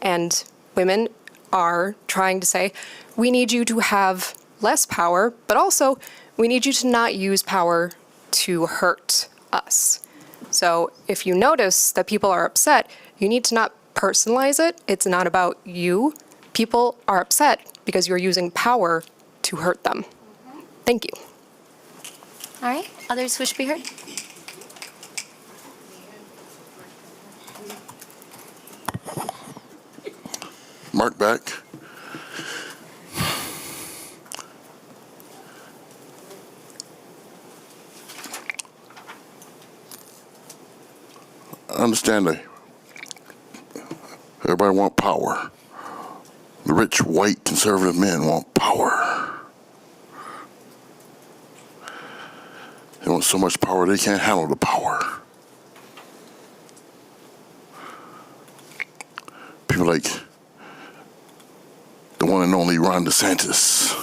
Speaker 19: And women are trying to say, we need you to have less power, but also we need you to not use power to hurt us. So if you notice that people are upset, you need to not personalize it. It's not about you. People are upset because you're using power to hurt them. Thank you.
Speaker 1: All right, others wish to be heard?
Speaker 4: Mark Beck. I understand that everybody want power. The rich, white, conservative men want power. They want so much power they can't handle the power. People like the one and only Ron DeSantis.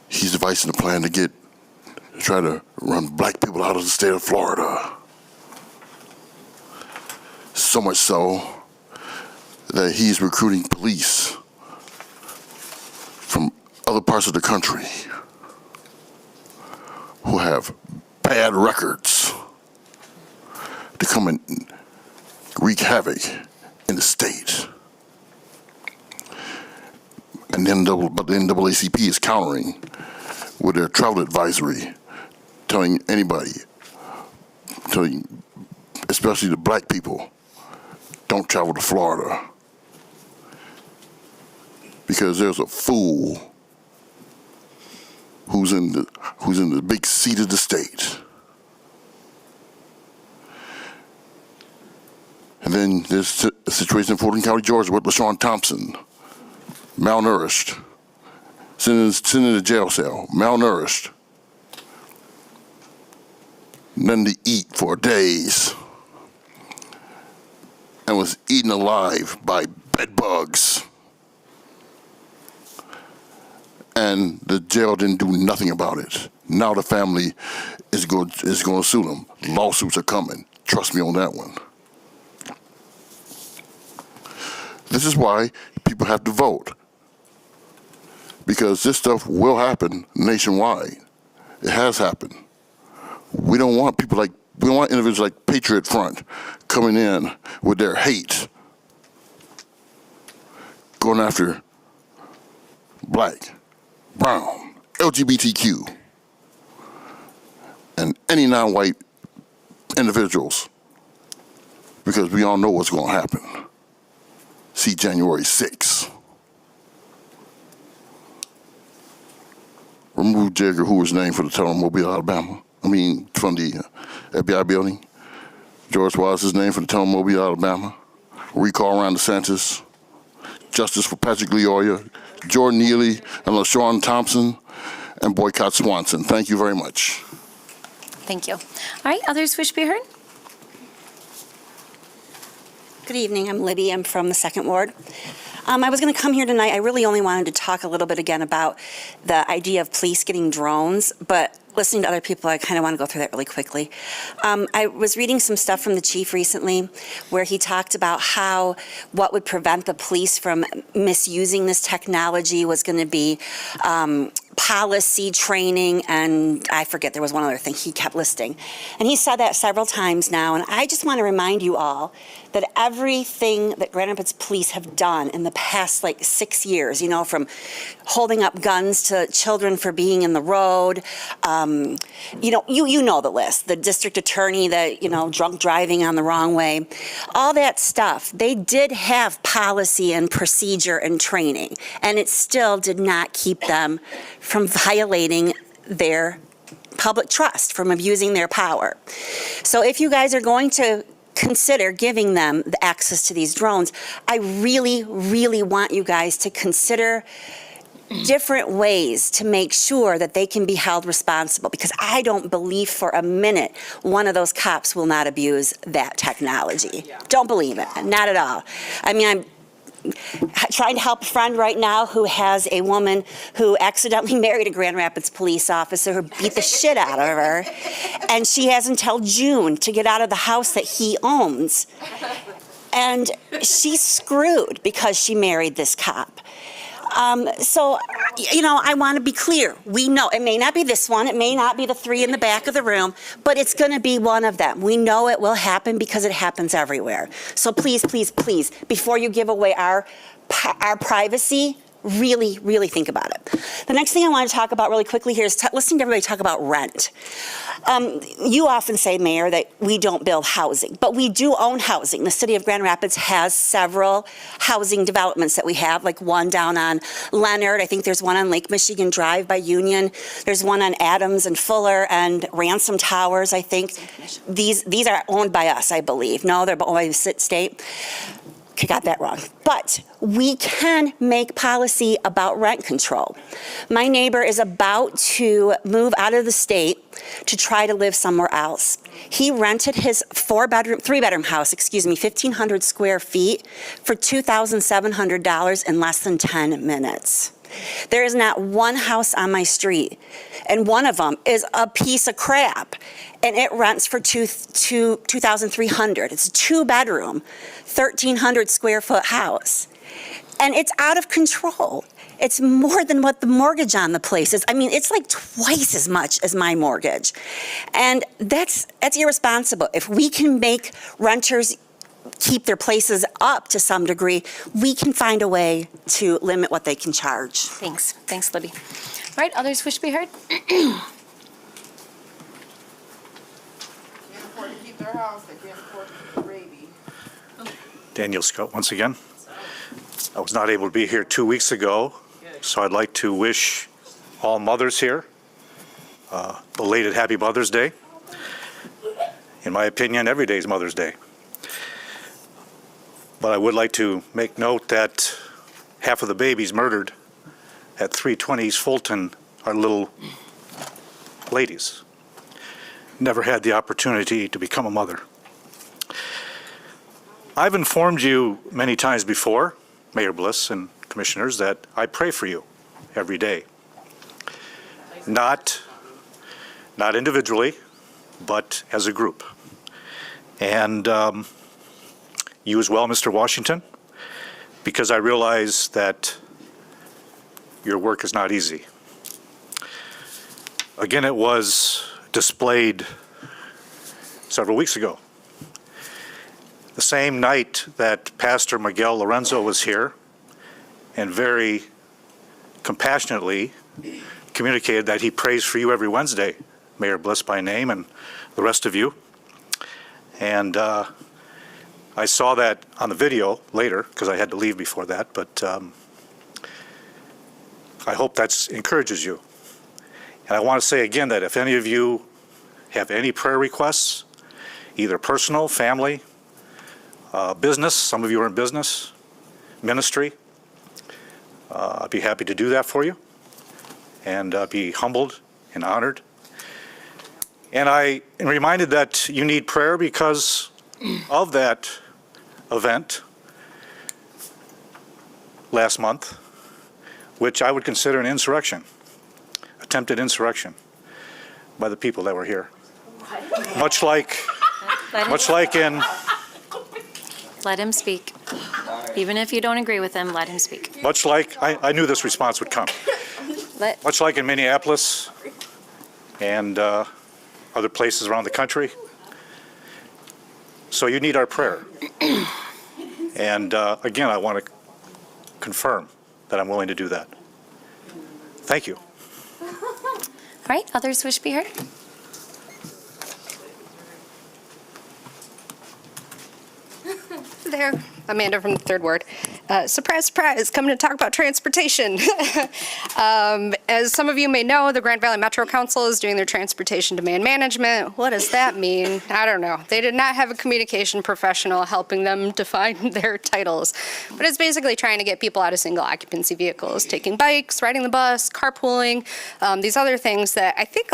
Speaker 4: He's devising a plan to try to run black people out of the state of Florida. So much so that he's recruiting police from other parts of the country who have bad records to come and wreak havoc in the state. And then the NAACP is countering with their travel advisory, telling especially the black people, don't travel to Florida because there's a fool who's in the big seat of the state. And then there's a situation in Fulton County, Georgia with LaShawn Thompson, malnourished, sent in a jail cell, malnourished, nothing to eat for days, and was eaten alive by bed bugs. And the jail didn't do nothing about it. Now the family is going to sue them. Lawsuits are coming. Trust me on that one. This is why people have to vote. Because this stuff will happen nationwide. It has happened. We don't want individuals like Patriot Front coming in with their hate, going after black, brown, LGBTQ, and any non-white individuals, because we all know what's going to happen. See January 6th. Remove J. Edgar Hoover's name for the town of Mobile, Alabama. From the FBI building. George Wallace's name for the town of Mobile, Alabama. Recall Ron DeSantis. Justice for Patrick Leoya, Jordan Neely, and LaShawn Thompson, and boycott Swanson. Thank you very much.
Speaker 1: Thank you. All right, others wish to be heard?
Speaker 20: Good evening, I'm Libby, I'm from the Second Ward. I was going to come here tonight, I really only wanted to talk a little bit again about the idea of police getting drones, but listening to other people, I kind of want to go through that really quickly. I was reading some stuff from the chief recently where he talked about how what would prevent the police from misusing this technology was going to be policy training, and I forget, there was one other thing he kept listing. And he said that several times now, and I just want to remind you all that everything that Grand Rapids Police have done in the past, 6 years, from holding up guns to children for being in the road, you know the list, the district attorney that, drunk driving on the wrong way, all that stuff, they did have policy and procedure and training, and it still did not keep them from violating their public trust, from abusing their power. So if you guys are going to consider giving them the access to these drones, I really, really want you guys to consider different ways to make sure that they can be held responsible, because I don't believe for a minute one of those cops will not abuse that technology. Don't believe it, not at all. I mean, I'm trying to help a friend right now who has a woman who accidentally married a Grand Rapids police officer who beat the shit out of her, and she has until June to get out of the house that he owns. And she's screwed because she married this cop. So, I want to be clear. We know it may not be this one, it may not be the 3 in the back of the room, but it's going to be one of them. We know it will happen because it happens everywhere. So please, please, please, before you give away our privacy, really, really think about it. The next thing I want to talk about really quickly here is listening to everybody talk about rent. You often say, Mayor, that we don't build housing, but we do own housing. The city of Grand Rapids has several housing developments that we have, like one down on Leonard. I think there's one on Lake Michigan Drive by Union. There's one on Adams and Fuller and Ransom Towers, I think. These are owned by us, I believe. No, they're owned by the state. I got that wrong. But we can make policy about rent control. My neighbor is about to move out of the state to try to live somewhere else. He rented his three-bedroom house, 1,500 square feet for $2,700 in less than 10 minutes. There is not one house on my street, and one of them is a piece of crap, and it rents for $2,300. It's a 2-bedroom, 1,300 square foot house, and it's out of control. It's more than what the mortgage on the place is. I mean, it's like twice as much as my mortgage, and that's irresponsible. If we can make renters keep their places up to some degree, we can find a way to limit what they can charge.
Speaker 1: Thanks, Libby. All right, others wish to be heard?
Speaker 7: Daniel Scott once again. I was not able to be here 2 weeks ago, so I'd like to wish all mothers here belated Happy Mother's Day. In my opinion, every day is Mother's Day. But I would like to make note that half of the babies murdered at 320 East Fulton are little ladies. Never had the opportunity to become a mother. I've informed you many times before, Mayor Bliss and commissioners, that I pray for you every day. Not individually, but as a group. And you as well, Mr. Washington, because I realize that your work is not easy. Again, it was displayed several weeks ago. The same night that Pastor Miguel Lorenzo was here and very compassionately communicated that he prays for you every Wednesday, Mayor Bliss by name and the rest of you. And I saw that on the video later because I had to leave before that, but I hope that encourages you. And I want to say again that if any of you have any prayer requests, either personal, family, business, some of you are in business, ministry, I'd be happy to do that for you and be humbled and honored. And I am reminded that you need prayer because of that event last month, which I would consider an insurrection, attempted insurrection. by the people that were here. Much like in,
Speaker 1: Let him speak. Even if you don't agree with him, let him speak.
Speaker 7: much like, I knew this response would come. Much like in Minneapolis and other places around the country. So you need our prayer. And again, I want to confirm that I'm willing to do that. Thank you.
Speaker 1: All right, others wish to be heard?
Speaker 9: There, Amanda from the Third Ward. Surprise, surprise, coming to talk about transportation. As some of you may know, the Grand Valley Metro Council is doing their transportation demand management. What does that mean? I don't know. They did not have a communication professional helping them define their titles. But it's basically trying to get people out of single occupancy vehicles, taking bikes, riding the bus, carpooling, these other things that I think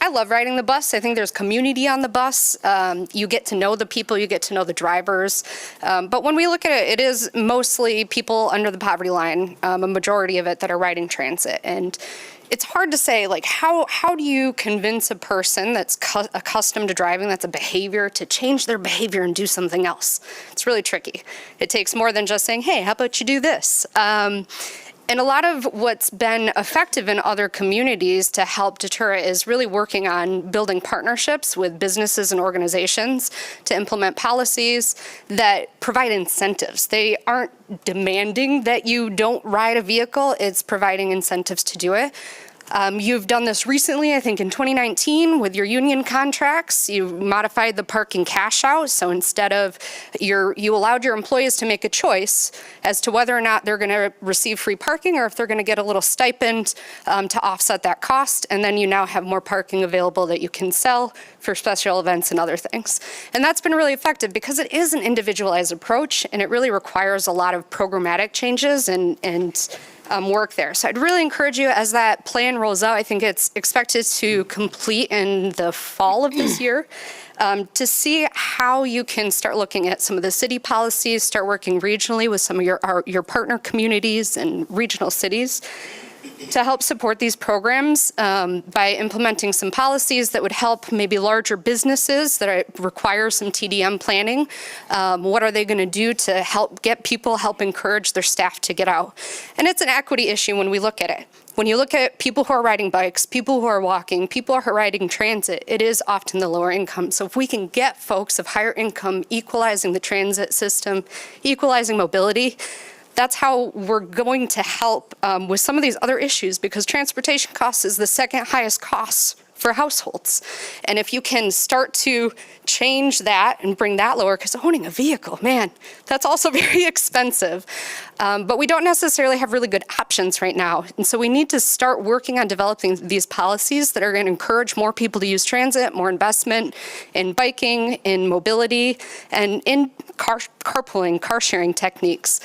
Speaker 9: I love riding the bus. I think there's community on the bus. You get to know the people, you get to know the drivers. But when we look at it, it is mostly people under the poverty line, a majority of it that are riding transit. And it's hard to say, like, how do you convince a person that's accustomed to driving, that's a behavior, to change their behavior and do something else? It's really tricky. It takes more than just saying, hey, how about you do this? And a lot of what's been effective in other communities to help deter it is really working on building partnerships with businesses and organizations to implement policies that provide incentives. They aren't demanding that you don't ride a vehicle, it's providing incentives to do it. You've done this recently, I think in 2019, with your union contracts. You modified the parking cash out, so instead of you allowed your employees to make a choice as to whether or not they're going to receive free parking or if they're going to get a little stipend to offset that cost, and then you now have more parking available that you can sell for special events and other things. And that's been really effective because it is an individualized approach, and it really requires a lot of programmatic changes and work there. So I'd really encourage you, as that plan rolls out, I think it's expected to complete in the fall of this year, to see how you can start looking at some of the city policies, start working regionally with some of your partner communities and regional cities to help support these programs by implementing some policies that would help maybe larger businesses that require some TDM planning. What are they going to do to help get people, help encourage their staff to get out? And it's an equity issue when we look at it. When you look at people who are riding bikes, people who are walking, people who are riding transit, it is often the lower income. So if we can get folks of higher income equalizing the transit system, equalizing mobility, that's how we're going to help with some of these other issues, because transportation costs is the second highest cost for households. And if you can start to change that and bring that lower, because owning a vehicle, man, that's also very expensive. But we don't necessarily have really good options right now. And so we need to start working on developing these policies that are going to encourage more people to use transit, more investment in biking, in mobility, and in carpooling, car sharing techniques.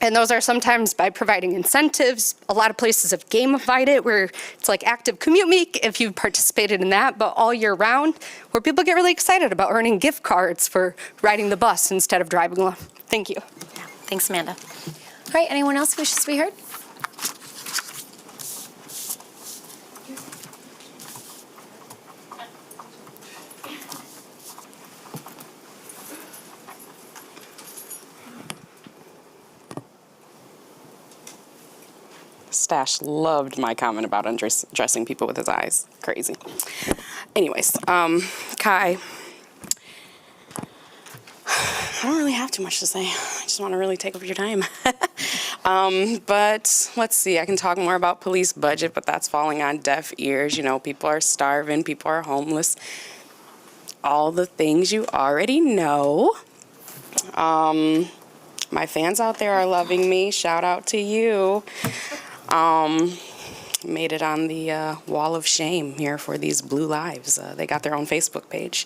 Speaker 9: And those are sometimes by providing incentives. A lot of places have gamified it, where it's like active commute week if you've participated in that, but all year round, where people get really excited about earning gift cards for riding the bus instead of driving alone. Thank you.
Speaker 1: Yeah, thanks, Amanda. All right, anyone else wishes to be heard?
Speaker 8: Stash loved my comment about undressing people with his eyes. Crazy. Anyways, Kai, I don't really have too much to say. I just want to really take up your time. But let's see, I can talk more about police budget, but that's falling on deaf ears. You know, people are starving, people are homeless. All the things you already know. My fans out there are loving me. Shout out to you. Made it on the wall of shame here for these Blue Lives. They got their own Facebook page,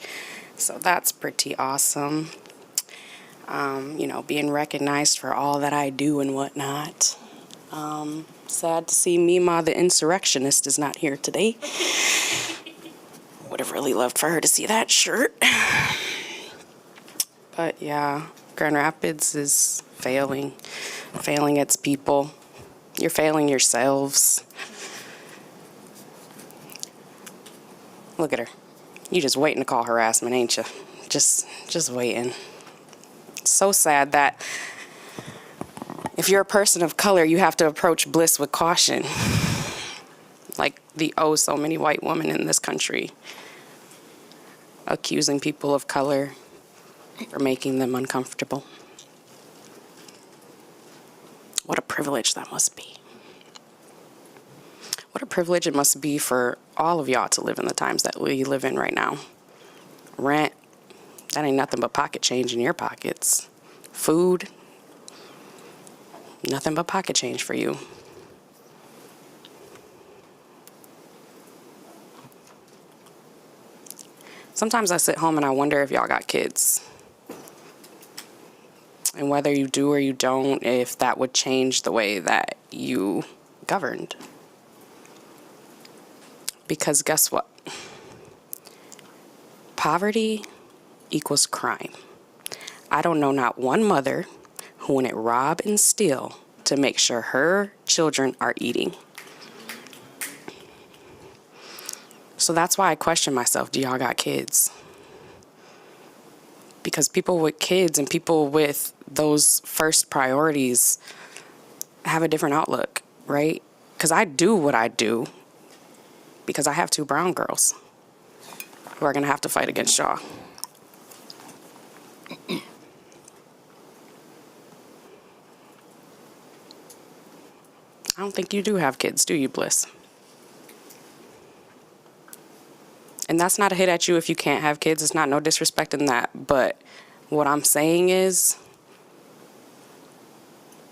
Speaker 8: so that's pretty awesome. You know, being recognized for all that I do and whatnot. Sad to see Mima the insurrectionist is not here today. Would have really loved for her to see that shirt. But yeah, Grand Rapids is failing its people. You're failing yourselves. Look at her. You just waiting to call harassment, ain't you? Just waiting. It's so sad that if you're a person of color, you have to approach bliss with caution. Like the so many white women in this country accusing people of color for making them uncomfortable. What a privilege that must be. What a privilege it must be for all of y'all to live in the times that we live in right now. Rent, that ain't nothing but pocket change in your pockets. Food, nothing but pocket change for you. Sometimes I sit home and I wonder if y'all got kids. And whether you do or you don't, if that would change the way that you governed. Because guess what? Poverty equals crime. I don't know not one mother who wouldn't rob and steal to make sure her children are eating. So that's why I question myself, do y'all got kids? Because people with kids and people with those first priorities have a different outlook, right? Because I do what I do because I have 2 brown girls who are going to have to fight against y'all. I don't think you do have kids, do you, Bliss? And that's not a hit at you if you can't have kids. It's not no disrespect in that. But what I'm saying is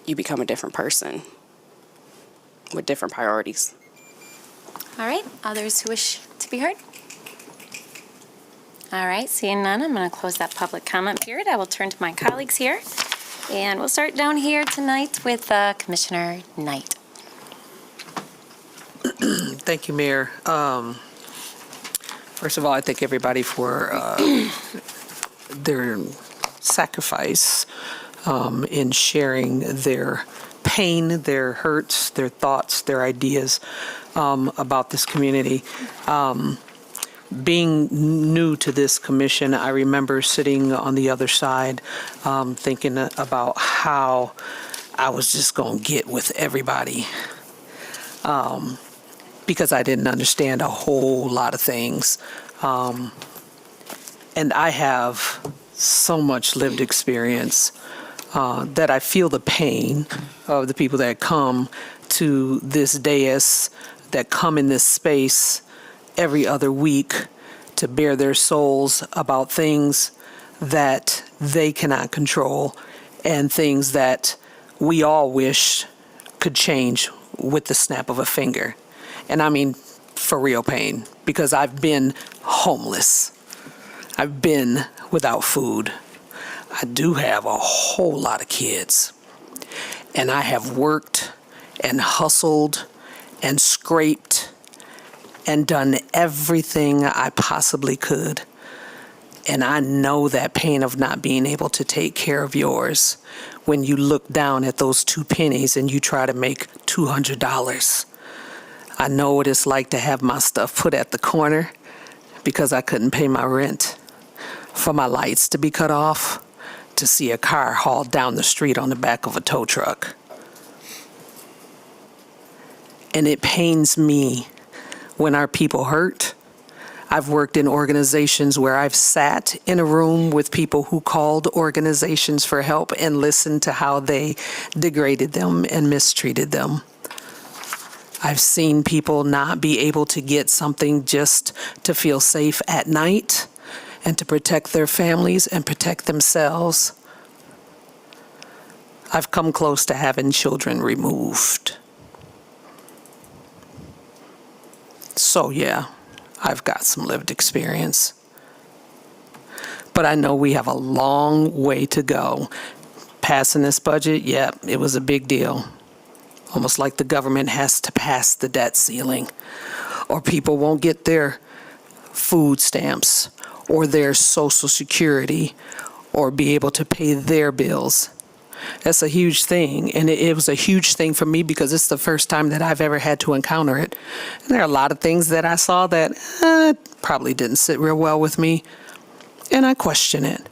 Speaker 8: you become a different person with different priorities.
Speaker 1: All right, others who wish to be heard? All right, seeing none, I'm going to close that public comment period. I will turn to my colleagues here. And we'll start down here tonight with Commissioner Knight.
Speaker 21: Thank you, Mayor. First of all, I thank everybody for their sacrifice in sharing their pain, their hurts, their thoughts, their ideas about this community. Being new to this commission, I remember sitting on the other side thinking about how I was just going to get with everybody. Because I didn't understand a whole lot of things. And I have so much lived experience that I feel the pain of the people that come to this dais, that come in this space every other week to bare their souls about things that they cannot control and things that we all wish could change with the snap of a finger. And I mean for real pain, because I've been homeless. I've been without food. I do have a whole lot of kids. And I have worked and hustled and scraped and done everything I possibly could. And I know that pain of not being able to take care of yours when you look down at those 2 pennies and you try to make $200. I know what it's like to have my stuff put at the corner because I couldn't pay my rent, for my lights to be cut off, to see a car hauled down the street on the back of a tow truck. And it pains me when our people hurt. I've worked in organizations where I've sat in a room with people who called organizations for help and listened to how they degraded them and mistreated them. I've seen people not be able to get something just to feel safe at night and to protect their families and protect themselves. I've come close to having children removed. So yeah, I've got some lived experience. But I know we have a long way to go. Passing this budget, yep, it was a big deal. Almost like the government has to pass the debt ceiling, or people won't get their food stamps or their Social Security or be able to pay their bills. That's a huge thing. And it was a huge thing for me because it's the first time that I've ever had to encounter it. And there are a lot of things that I saw that probably didn't sit real well with me. And I question it.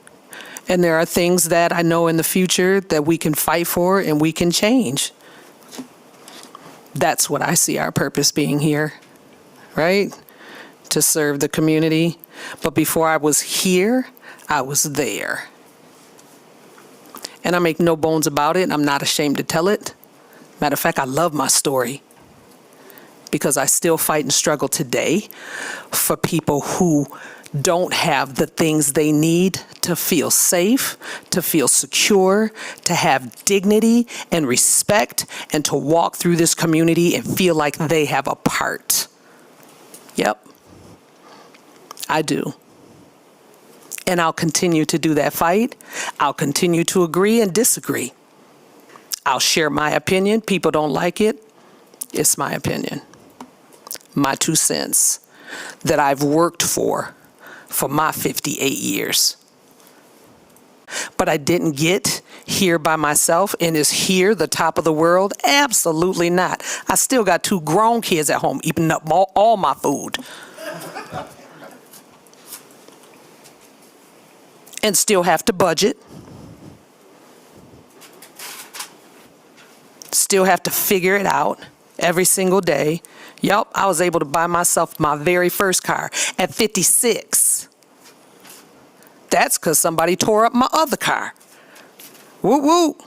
Speaker 21: And there are things that I know in the future that we can fight for and we can change. That's what I see our purpose being here, right? To serve the community. But before I was here, I was there. And I make no bones about it. I'm not ashamed to tell it. Matter of fact, I love my story because I still fight and struggle today for people who don't have the things they need to feel safe, to feel secure, to have dignity and respect, and to walk through this community and feel like they have a part. Yep, I do. And I'll continue to do that fight. I'll continue to agree and disagree. I'll share my opinion. People don't like it. It's my opinion. My 2 cents that I've worked for my 58 years. But I didn't get here by myself, and is here the top of the world? Absolutely not. I still got 2 grown kids at home eating up all my food. And still have to budget. Still have to figure it out every single day. Yup, I was able to buy myself my very first car at 56. That's because somebody tore up my other car. Woo woo.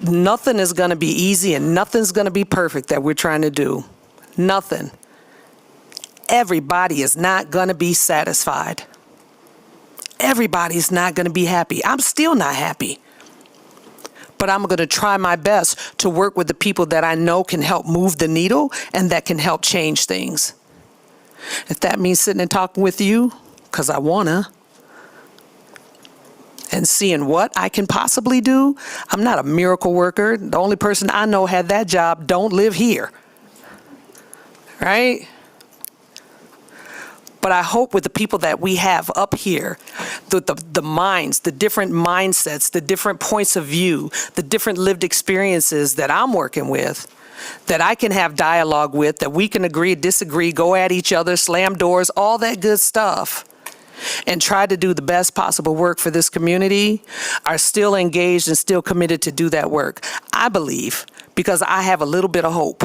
Speaker 21: Nothing is going to be easy and nothing's going to be perfect that we're trying to do. Nothing. Everybody is not going to be satisfied. Everybody's not going to be happy. I'm still not happy. But I'm going to try my best to work with the people that I know can help move the needle and that can help change things. If that means sitting and talking with you, because I want to, and seeing what I can possibly do. I'm not a miracle worker. The only person I know had that job don't live here. Right? But I hope with the people that we have up here, the minds, the different mindsets, the different points of view, the different lived experiences that I'm working with, that I can have dialogue with, that we can agree, disagree, go at each other, slam doors, all that good stuff, and try to do the best possible work for this community, are still engaged and still committed to do that work. I believe, because I have a little bit of hope.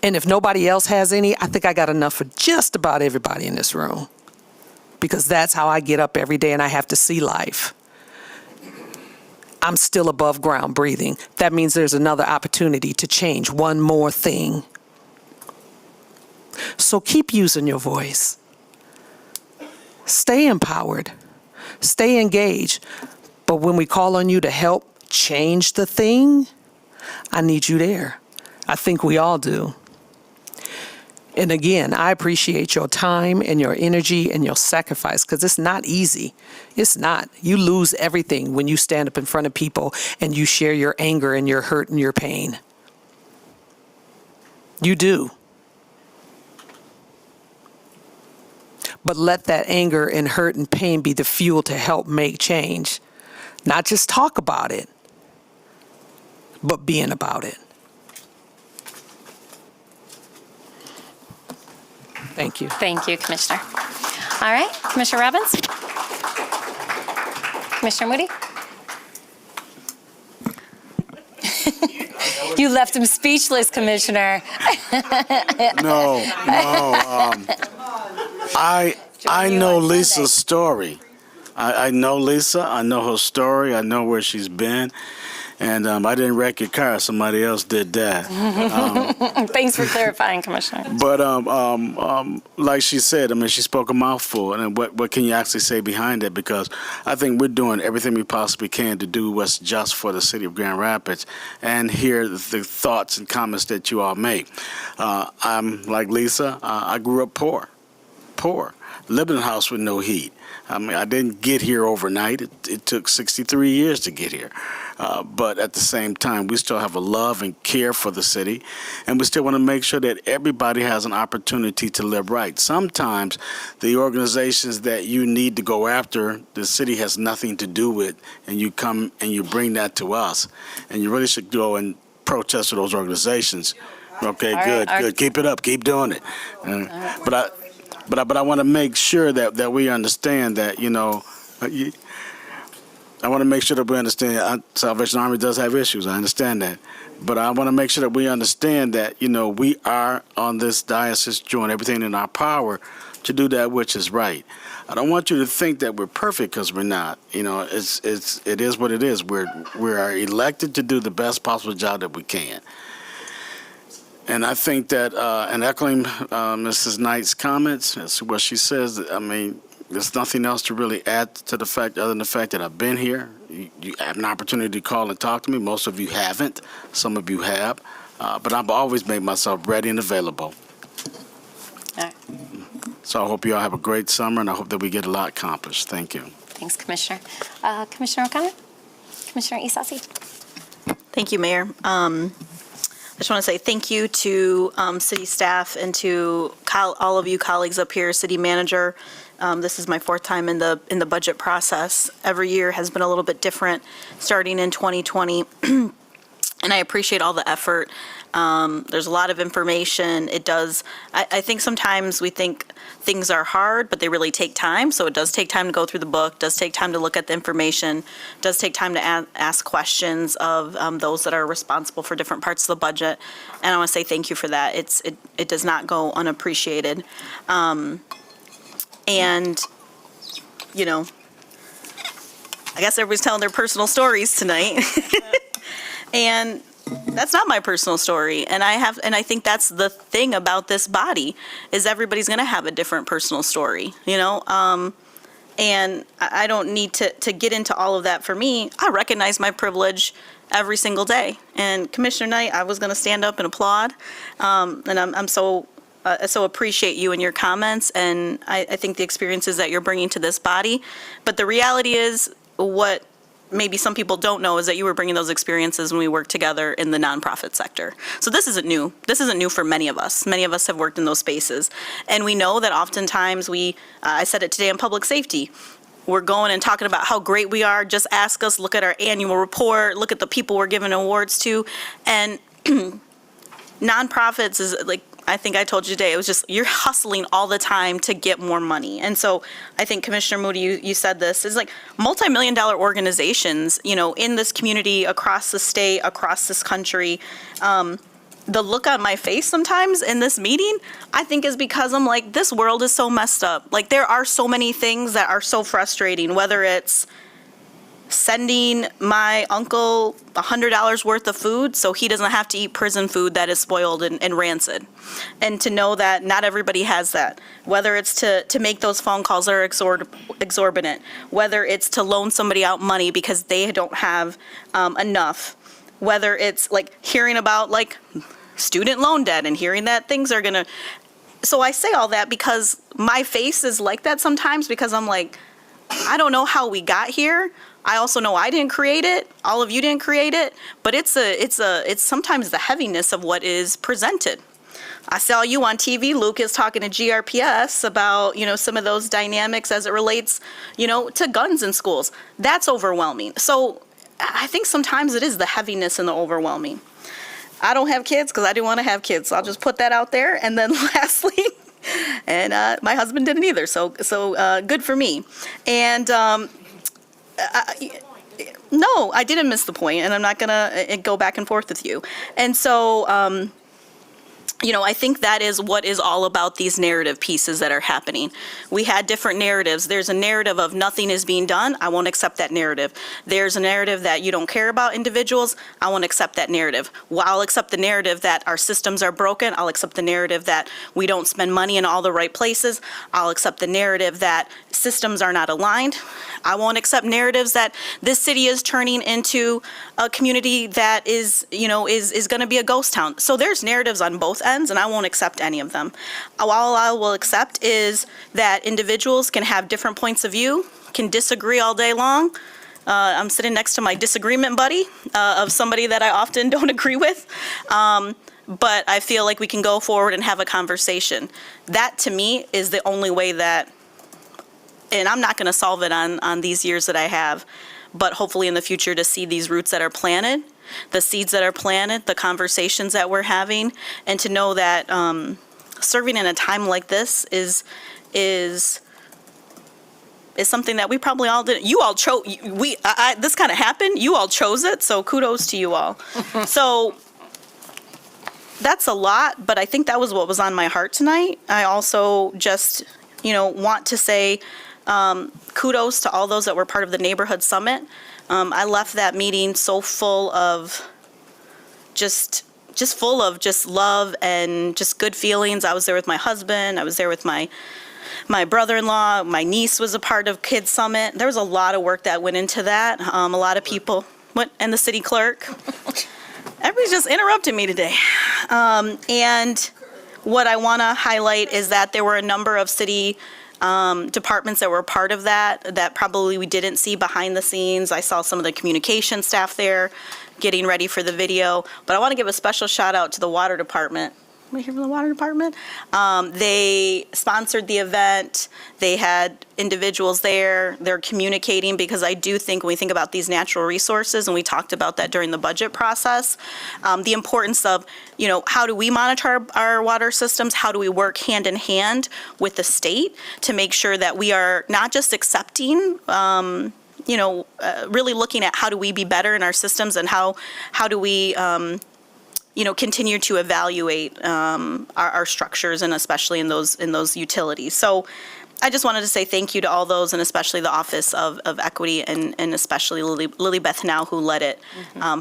Speaker 21: And if nobody else has any, I think I got enough for just about everybody in this room. Because that's how I get up every day and I have to see life. I'm still above ground breathing. That means there's another opportunity to change one more thing. So keep using your voice. Stay empowered. Stay engaged. But when we call on you to help change the thing, I need you there. I think we all do. And again, I appreciate your time and your energy and your sacrifice because it's not easy. It's not. You lose everything when you stand up in front of people and you share your anger and your hurt and your pain. You do. But let that anger and hurt and pain be the fuel to help make change. Not just talk about it, but being about it. Thank you.
Speaker 1: Thank you, Commissioner. All right, Commissioner Robbins? Commissioner Moody? You left him speechless, Commissioner.
Speaker 14: No. I know Lisa's story. I know Lisa. I know her story. I know where she's been. And I didn't wreck your car. Somebody else did that.
Speaker 1: Thanks for clarifying, Commissioner.
Speaker 14: But like she said, I mean, she spoke a mouthful. And what can you actually say behind it? Because I think we're doing everything we possibly can to do what's just for the city of Grand Rapids and hear the thoughts and comments that you all make. I'm like Lisa. I grew up poor. poor, living in a house with no heat. I mean, I didn't get here overnight. It took 63 years to get here. But at the same time, we still have a love and care for the city, and we still want to make sure that everybody has an opportunity to live right. Sometimes the organizations that you need to go after, the city has nothing to do with, and you come and you bring that to us, and you really should go and protest with those organizations. Okay, good. Keep it up. Keep doing it. But I want to make sure that we understand that, I want to make sure that we understand Salvation Army does have issues. I understand that. But I want to make sure that we understand that, we are on this diocese doing everything in our power to do that which is right. I don't want you to think that we're perfect, because we're not. It is what it is. We are elected to do the best possible job that we can. And I think that, and echoing Mrs. Knight's comments, that's what she says, I mean, there's nothing else to really add to the fact, other than the fact that I've been here. You have an opportunity to call and talk to me. Most of you haven't. Some of you have. But I've always made myself ready and available.
Speaker 1: All right.
Speaker 14: So I hope you all have a great summer, and I hope that we get a lot accomplished. Thank you.
Speaker 1: Thanks, Commissioner. Commissioner O'Connor? Commissioner Isasi?
Speaker 12: Thank you, Mayor. I just want to say thank you to city staff and to all of you colleagues up here, city manager. This is my fourth time in the budget process. Every year has been a little bit different, starting in 2020, and I appreciate all the effort. There's a lot of information. I think sometimes we think things are hard, but they really take time. So it does take time to go through the book, does take time to look at the information, does take time to ask questions of those that are responsible for different parts of the budget. And I want to say thank you for that. It does not go unappreciated. And, I guess everybody's telling their personal stories tonight. And that's not my personal story. And I think that's the thing about this body, is everybody's going to have a different personal story, and I don't need to get into all of that. For me, I recognize my privilege every single day. And Commissioner Knight, I was going to stand up and applaud. And I'm so appreciate you and your comments. And I think the experiences that you're bringing to this body. But the reality is, what maybe some people don't know is that you were bringing those experiences when we worked together in the nonprofit sector. So this isn't new. This isn't new for many of us. Many of us have worked in those spaces. And we know that oftentimes I said it today in public safety, we're going and talking about how great we are. Just ask us, look at our annual report, look at the people we're giving awards to. And nonprofits is like, I think I told you today, it was just, you're hustling all the time to get more money. And so I think Commissioner Moody, you said this, is like multi-million-dollar organizations, in this community, across the state, across this country. The look on my face sometimes in this meeting, I think, is because I'm like, this world is so messed up. Like, there are so many things that are so frustrating, whether it's sending my uncle $100 worth of food so he doesn't have to eat prison food that is spoiled and rancid. And to know that not everybody has that, whether it's to make those phone calls that are exorbitant, whether it's to loan somebody out money because they don't have enough, whether it's like hearing about like student loan debt and hearing that things are gonna. So I say all that because my face is like that sometimes, because I'm like, I don't know how we got here. I also know I didn't create it. All of you didn't create it, but it's sometimes the heaviness of what is presented. I saw you on TV, Lucas, talking to GRPS about, some of those dynamics as it relates, to guns in schools. That's overwhelming. So I think sometimes it is the heaviness and the overwhelming. I don't have kids because I didn't want to have kids. So I'll just put that out there. And then lastly, and my husband didn't either. So good for me. And no, I didn't miss the point, and I'm not going to go back and forth with you. And so, I think that is what is all about these narrative pieces that are happening. We had different narratives. There's a narrative of nothing is being done. I won't accept that narrative. There's a narrative that you don't care about individuals. I won't accept that narrative. Well, I'll accept the narrative that our systems are broken. I'll accept the narrative that we don't spend money in all the right places. I'll accept the narrative that systems are not aligned. I won't accept narratives that this city is turning into a community that is going to be a ghost town. So there's narratives on both ends, and I won't accept any of them. All I will accept is that individuals can have different points of view, can disagree all day long. I'm sitting next to my disagreement buddy of somebody that I often don't agree with. But I feel like we can go forward and have a conversation. That, to me, is the only way that, and I'm not going to solve it on these years that I have, but hopefully in the future to see these roots that are planted, the seeds that are planted, the conversations that we're having, and to know that serving in a time like this is something that we probably all did. You all chose. This kind of happened. You all chose it. So kudos to you all. So that's a lot, but I think that was what was on my heart tonight. I also just, want to say kudos to all those that were part of the neighborhood summit. I left that meeting so full of just full of just love and just good feelings. I was there with my husband. I was there with my brother-in-law. My niece was a part of Kids Summit. There was a lot of work that went into that. A lot of people, and the city clerk. Everybody's just interrupting me today. And what I want to highlight is that there were a number of city departments that were part of that probably we didn't see behind the scenes. I saw some of the communication staff there getting ready for the video. But I want to give a special shout out to the water department. Am I here from the water department? They sponsored the event. They had individuals there. They're communicating, because I do think when we think about these natural resources, and we talked about that during the budget process, the importance of, how do we monitor our water systems? How do we work hand in hand with the state to make sure that we are not just accepting, really looking at how do we be better in our systems, and how do we continue to evaluate our structures, and especially in those utilities. So I just wanted to say thank you to all those, and especially the Office of Equity, and especially Lily Beth Now, who led it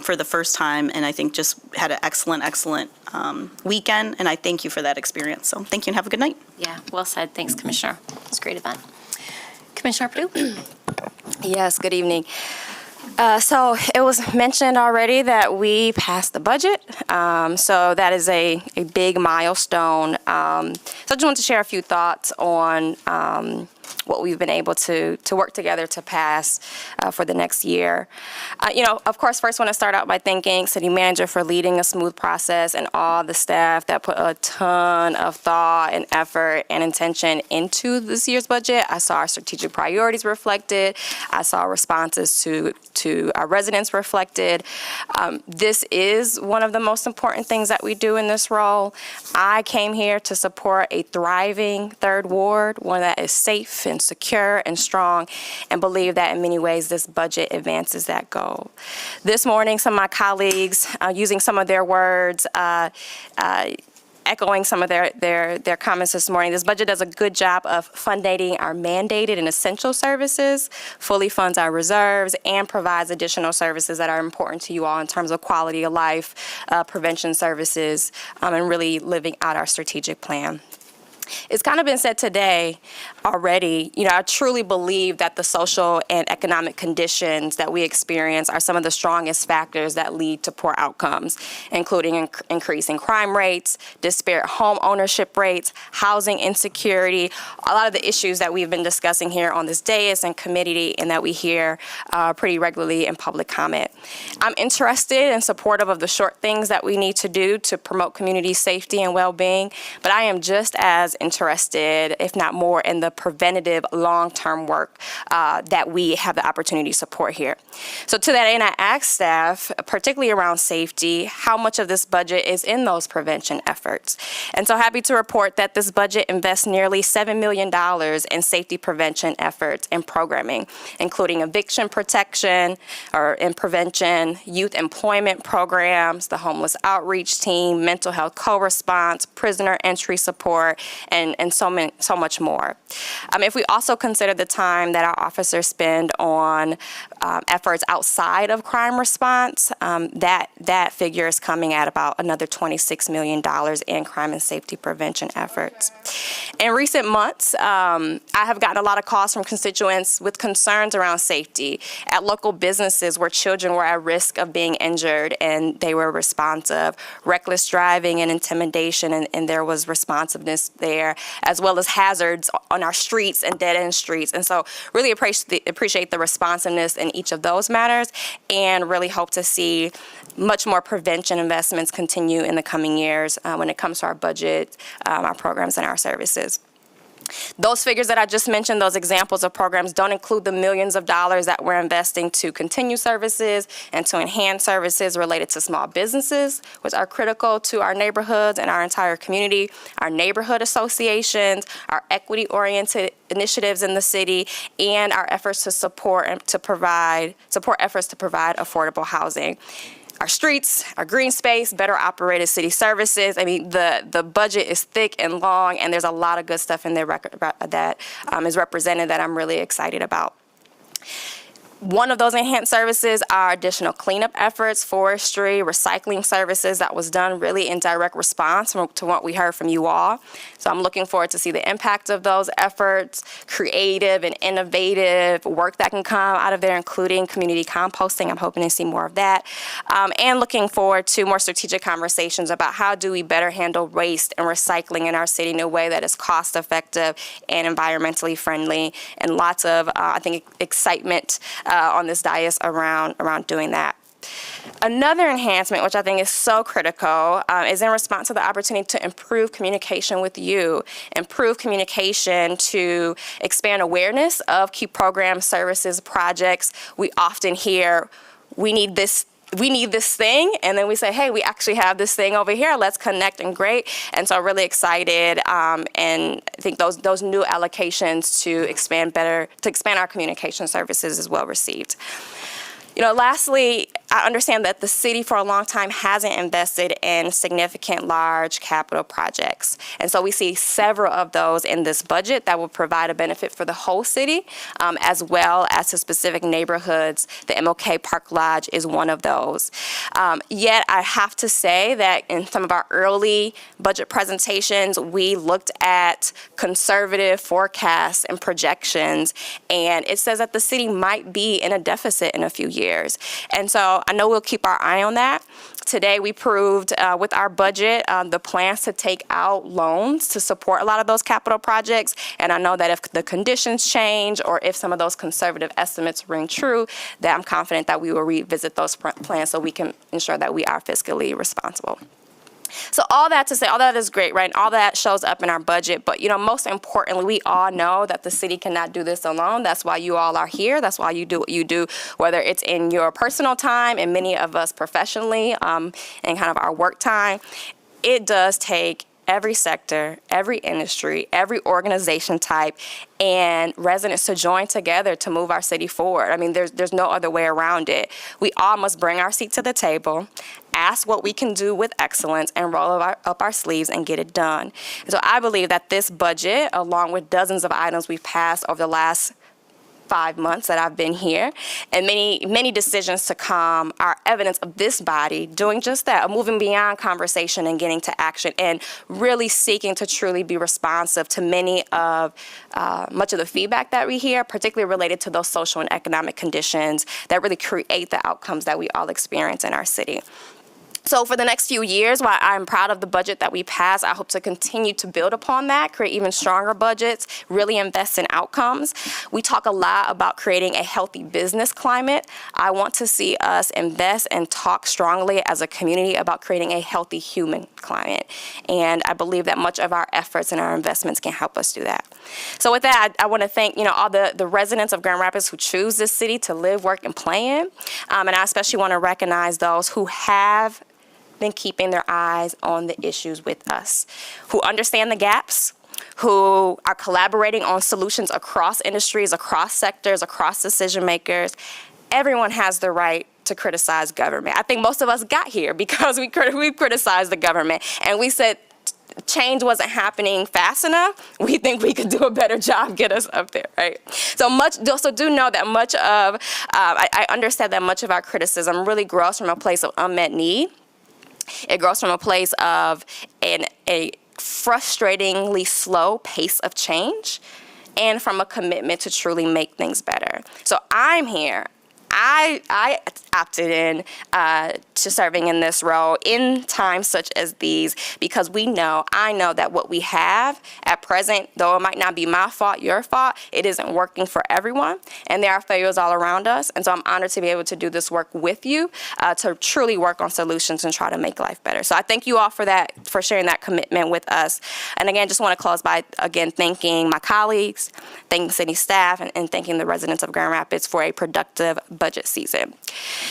Speaker 12: for the first time, and I think just had an excellent weekend, and I thank you for that experience. So thank you, and have a good night.
Speaker 1: Yeah, well said. Thanks, Commissioner. It's a great event. Commissioner Perdue?
Speaker 11: Yes, good evening. So it was mentioned already that we passed the budget. So that is a big milestone. So I just want to share a few thoughts on what we've been able to work together to pass for the next year. Of course, first I want to start out by thanking City Manager for leading a smooth process, and all the staff that put a ton of thought and effort and intention into this year's budget. I saw our strategic priorities reflected. I saw responses to our residents reflected. This is one of the most important things that we do in this role. I came here to support a thriving third ward, one that is safe and secure and strong, and believe that in many ways this budget advances that goal. This morning, some of my colleagues, using some of their words, echoing some of their comments this morning, this budget does a good job of funding our mandated and essential services, fully funds our reserves, and provides additional services that are important to you all in terms of quality of life, prevention services, and really living out our strategic plan. It's kind of been said today already, I truly believe that the social and economic conditions that we experience are some of the strongest factors that lead to poor outcomes, including increasing crime rates, disparate home ownership rates, housing insecurity, a lot of the issues that we've been discussing here on this dais and committee, and that we hear pretty regularly in public comment. I'm interested and supportive of the short things that we need to do to promote community safety and well-being, but I am just as interested, if not more, in the preventative long-term work that we have the opportunity to support here. So to that end, I asked staff, particularly around safety, how much of this budget is in those prevention efforts. And so happy to report that this budget invests nearly $7 million in safety prevention efforts and programming, including eviction protection and prevention, youth employment programs, the homeless outreach team, mental health co-response, prisoner entry support, and so much more. If we also consider the time that our officers spend on efforts outside of crime response, that figure is coming at about another $26 million in crime and safety prevention efforts. In recent months, I have gotten a lot of calls from constituents with concerns around safety at local businesses where children were at risk of being injured and they were responsive, reckless driving and intimidation, and there was responsiveness there, as well as hazards on our streets and dead-end streets. And so really appreciate the responsiveness in each of those matters, and really hope to see much more prevention investments continue in the coming years when it comes to our budget, our programs, and our services. Those figures that I just mentioned, those examples of programs, don't include the millions of dollars that we're investing to continue services and to enhance services related to small businesses, which are critical to our neighborhoods and our entire community, our neighborhood associations, our equity-oriented initiatives in the city, and our efforts to support efforts to provide affordable housing. Our streets, our green space, better operated city services. I mean, the budget is thick and long, and there's a lot of good stuff in there that is represented that I'm really excited about. One of those enhanced services are additional cleanup efforts, forestry, recycling services that was done really in direct response to what we heard from you all. So I'm looking forward to see the impact of those efforts, creative and innovative work that can come out of there, including community composting. I'm hoping to see more of that. And looking forward to more strategic conversations about how do we better handle waste and recycling in our city in a way that is cost effective and environmentally friendly, and lots of, I think, excitement on this dais around doing that. Another enhancement, which I think is so critical, is in response to the opportunity to improve communication with you, improve communication to expand awareness of key programs, services, projects. We often hear, we need this thing, and then we say, hey, we actually have this thing over here, let's connect, and great. And so I'm really excited, and I think those new allocations to expand our communication services is well received. Lastly, I understand that the city for a long time hasn't invested in significant large capital projects. And so we see several of those in this budget that will provide a benefit for the whole city, as well as to specific neighborhoods. The MLK Park Lodge is one of those. Yet I have to say that in some of our early budget presentations, we looked at conservative forecasts and projections, and it says that the city might be in a deficit in a few years. And so I know we'll keep our eye on that. Today we proved with our budget the plans to take out loans to support a lot of those capital projects. And I know that if the conditions change or if some of those conservative estimates ring true, that I'm confident that we will revisit those plans so we can ensure that we are fiscally responsible. So all that to say, all that is great, right? And all that shows up in our budget. But, most importantly, we all know that the city cannot do this alone. That's why you all are here. That's why you do what you do, whether it's in your personal time and many of us professionally and kind of our work time. It does take every sector, every industry, every organization type, and residents to join together to move our city forward. I mean, there's no other way around it. We all must bring our seat to the table, ask what we can do with excellence, and roll up our sleeves and get it done. And so I believe that this budget, along with dozens of items we've passed over the last 5 months that I've been here, and many decisions to come, are evidence of this body doing just that, of moving beyond conversation and getting to action, and really seeking to truly be responsive to much of the feedback that we hear, particularly related to those social and economic conditions that really create the outcomes that we all experience in our city. So for the next few years, while I'm proud of the budget that we passed, I hope to continue to build upon that, create even stronger budgets, really invest in outcomes. We talk a lot about creating a healthy business climate. I want to see us invest and talk strongly as a community about creating a healthy human climate. And I believe that much of our efforts and our investments can help us do that. So with that, I want to thank all the residents of Grand Rapids who choose this city to live, work, and play in. And I especially want to recognize those who have been keeping their eyes on the issues with us, who understand the gaps, who are collaborating on solutions across industries, across sectors, across decision makers. Everyone has the right to criticize government. I think most of us got here because we criticized the government, and we said change wasn't happening fast enough. We think we could do a better job, get us up there, right? So do know that much of, I understand that much of our criticism really grows from a place of unmet need. It grows from a place of a frustratingly slow pace of change and from a commitment to truly make things better. So I'm here. I opted in to serving in this role in times such as these because I know that what we have at present, though it might not be my fault, your fault, it isn't working for everyone, and there are failures all around us. And so I'm honored to be able to do this work with you to truly work on solutions and try to make life better. So I thank you all for sharing that commitment with us. And again, just want to close by again thanking my colleagues, thanking city staff, and thanking the residents of Grand Rapids for a productive budget season.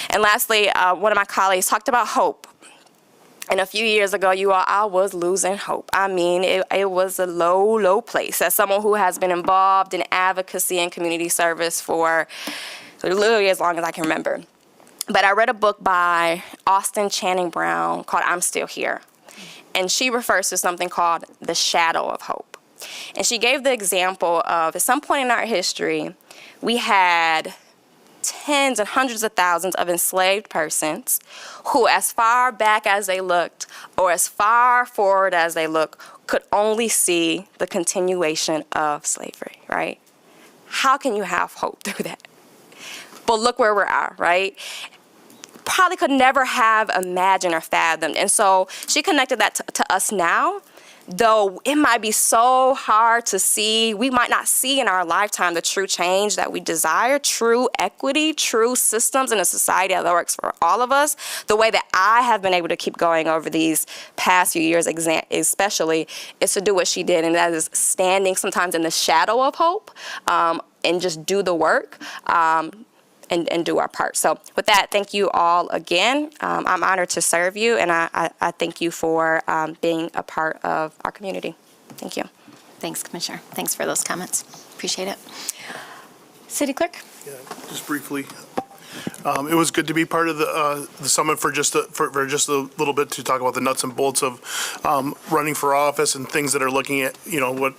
Speaker 11: And lastly, one of my colleagues talked about hope. And a few years ago, I was losing hope. I mean, it was a low, low place. As someone who has been involved in advocacy and community service for literally as long as I can remember. But I read a book by Austin Channing Brown called I'm Still Here. And she refers to something called the shadow of hope. And she gave the example of, at some point in our history, we had tens and hundreds of thousands of enslaved persons who, as far back as they looked or as far forward as they looked, could only see the continuation of slavery, right? How can you have hope through that? But look where we are, right? Probably could never have imagined or fathomed. And so she connected that to us now. Though it might be so hard to see, we might not see in our lifetime the true change that we desire, true equity, true systems in a society that works for all of us. The way that I have been able to keep going over these past few years, especially, is to do what she did, and that is standing sometimes in the shadow of hope and just do the work. And do our part. So with that, thank you all again. I'm honored to serve you, and I thank you for being a part of our community. Thank you.
Speaker 1: Thanks, Commissioner. Thanks for those comments. Appreciate it. City Clerk?
Speaker 2: Yeah, just briefly. It was good to be part of the summit for just a little bit to talk about the nuts and bolts of running for office and things that are looking at, what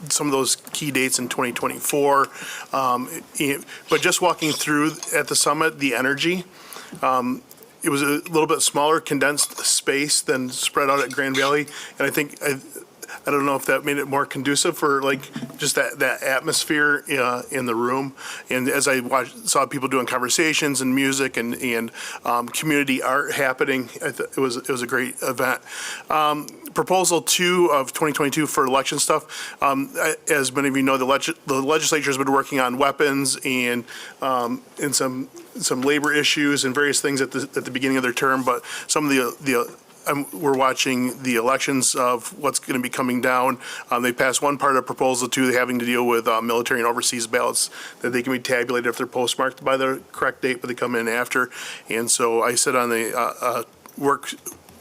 Speaker 2: some of those key dates in 2024. But just walking through at the summit, the energy, it was a little bit smaller, condensed space than spread out at Grand Valley. And I think, I don't know if that made it more conducive for just that atmosphere in the room. And as I saw people doing conversations and music and community art happening, it was a great event. Proposal 2 of 2022 for election stuff. As many of you know, the legislature has been working on weapons and some labor issues and various things at the beginning of their term. But some of we're watching the elections of what's going to be coming down. They passed one part of Proposal 2, having to deal with military and overseas ballots, that they can be tabulated if they're postmarked by the correct date, but they come in after. And so I sit on the work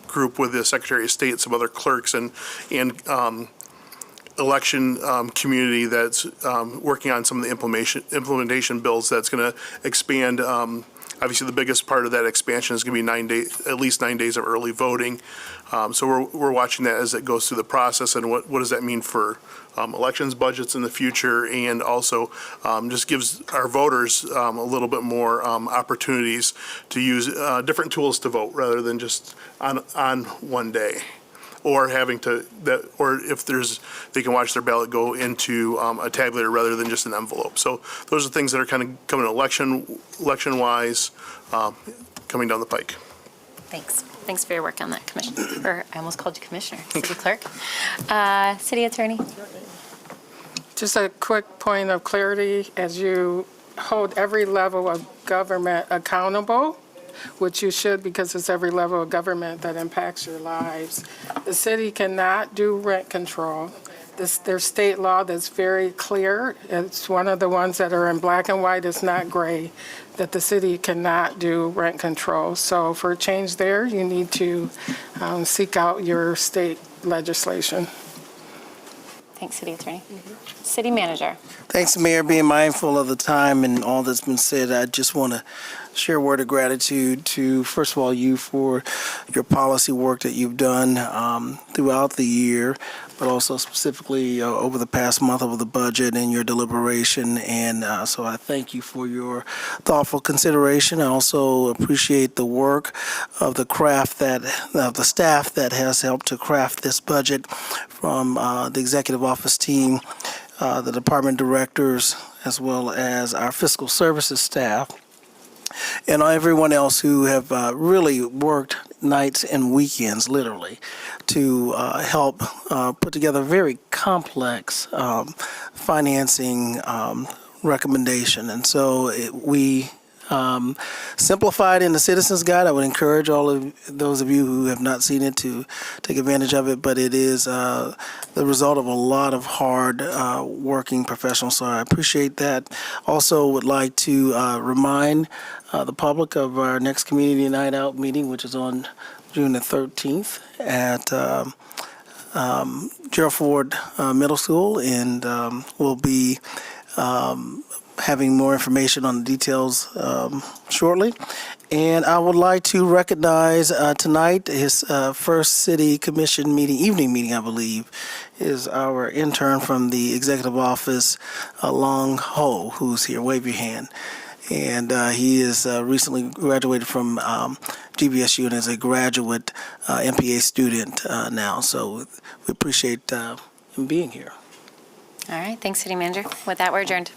Speaker 2: group with the Secretary of State, some other clerks, and election community that's working on some of the implementation bills that's going to expand. Obviously, the biggest part of that expansion is going to be at least 9 days of early voting. So we're watching that as it goes through the process, and what does that mean for elections budgets in the future, and also just gives our voters a little bit more opportunities to use different tools to vote rather than just on one day. Or having to or if they can watch their ballot go into a tabulator rather than just an envelope. So those are things that are kind of coming election-wise, coming down the pike.
Speaker 1: Thanks. Thanks for your work on that, Commissioner. I almost called you Commissioner. City Clerk. City Attorney.
Speaker 13: Just a quick point of clarity: as you hold every level of government accountable, which you should, because it's every level of government that impacts your lives. The city cannot do rent control. There's state law that's very clear. It's one of the ones that are in black and white, it's not gray, that the city cannot do rent control. So for a change there, you need to seek out your state legislation.
Speaker 1: Thanks, City Attorney. City Manager.
Speaker 22: Thanks, Mayor. Being mindful of the time and all that's been said, I just want to
Speaker 10: share a word of gratitude to, first of all, you for your policy work that you've done throughout the year, but also specifically over the past month over the budget and your deliberation. And so I thank you for your thoughtful consideration. I also appreciate the work of the the staff that has helped to craft this budget, from the executive office team, the department directors, as well as our fiscal services staff, and everyone else who have really worked nights and weekends, literally, to help put together a very complex financing recommendation. And so we simplified in the Citizens Guide. I would encourage all of those of you who have not seen it to take advantage of it, but it is the result of a lot of hard working professionals, so I appreciate that. Also would like to remind the public of our next Community Night Out meeting, which is on June the 13th at Gerald Ford Middle School, and we'll be having more information on the details shortly. And I would like to recognize tonight his first City Commission meeting, evening meeting, I believe, is our intern from the Executive Office, Long Ho, who's here. Wave your hand. And he is recently graduated from GVSU and is a graduate MPA student now. So we appreciate him being here.
Speaker 1: All right, thanks, City Manager. With that, we're adjourned.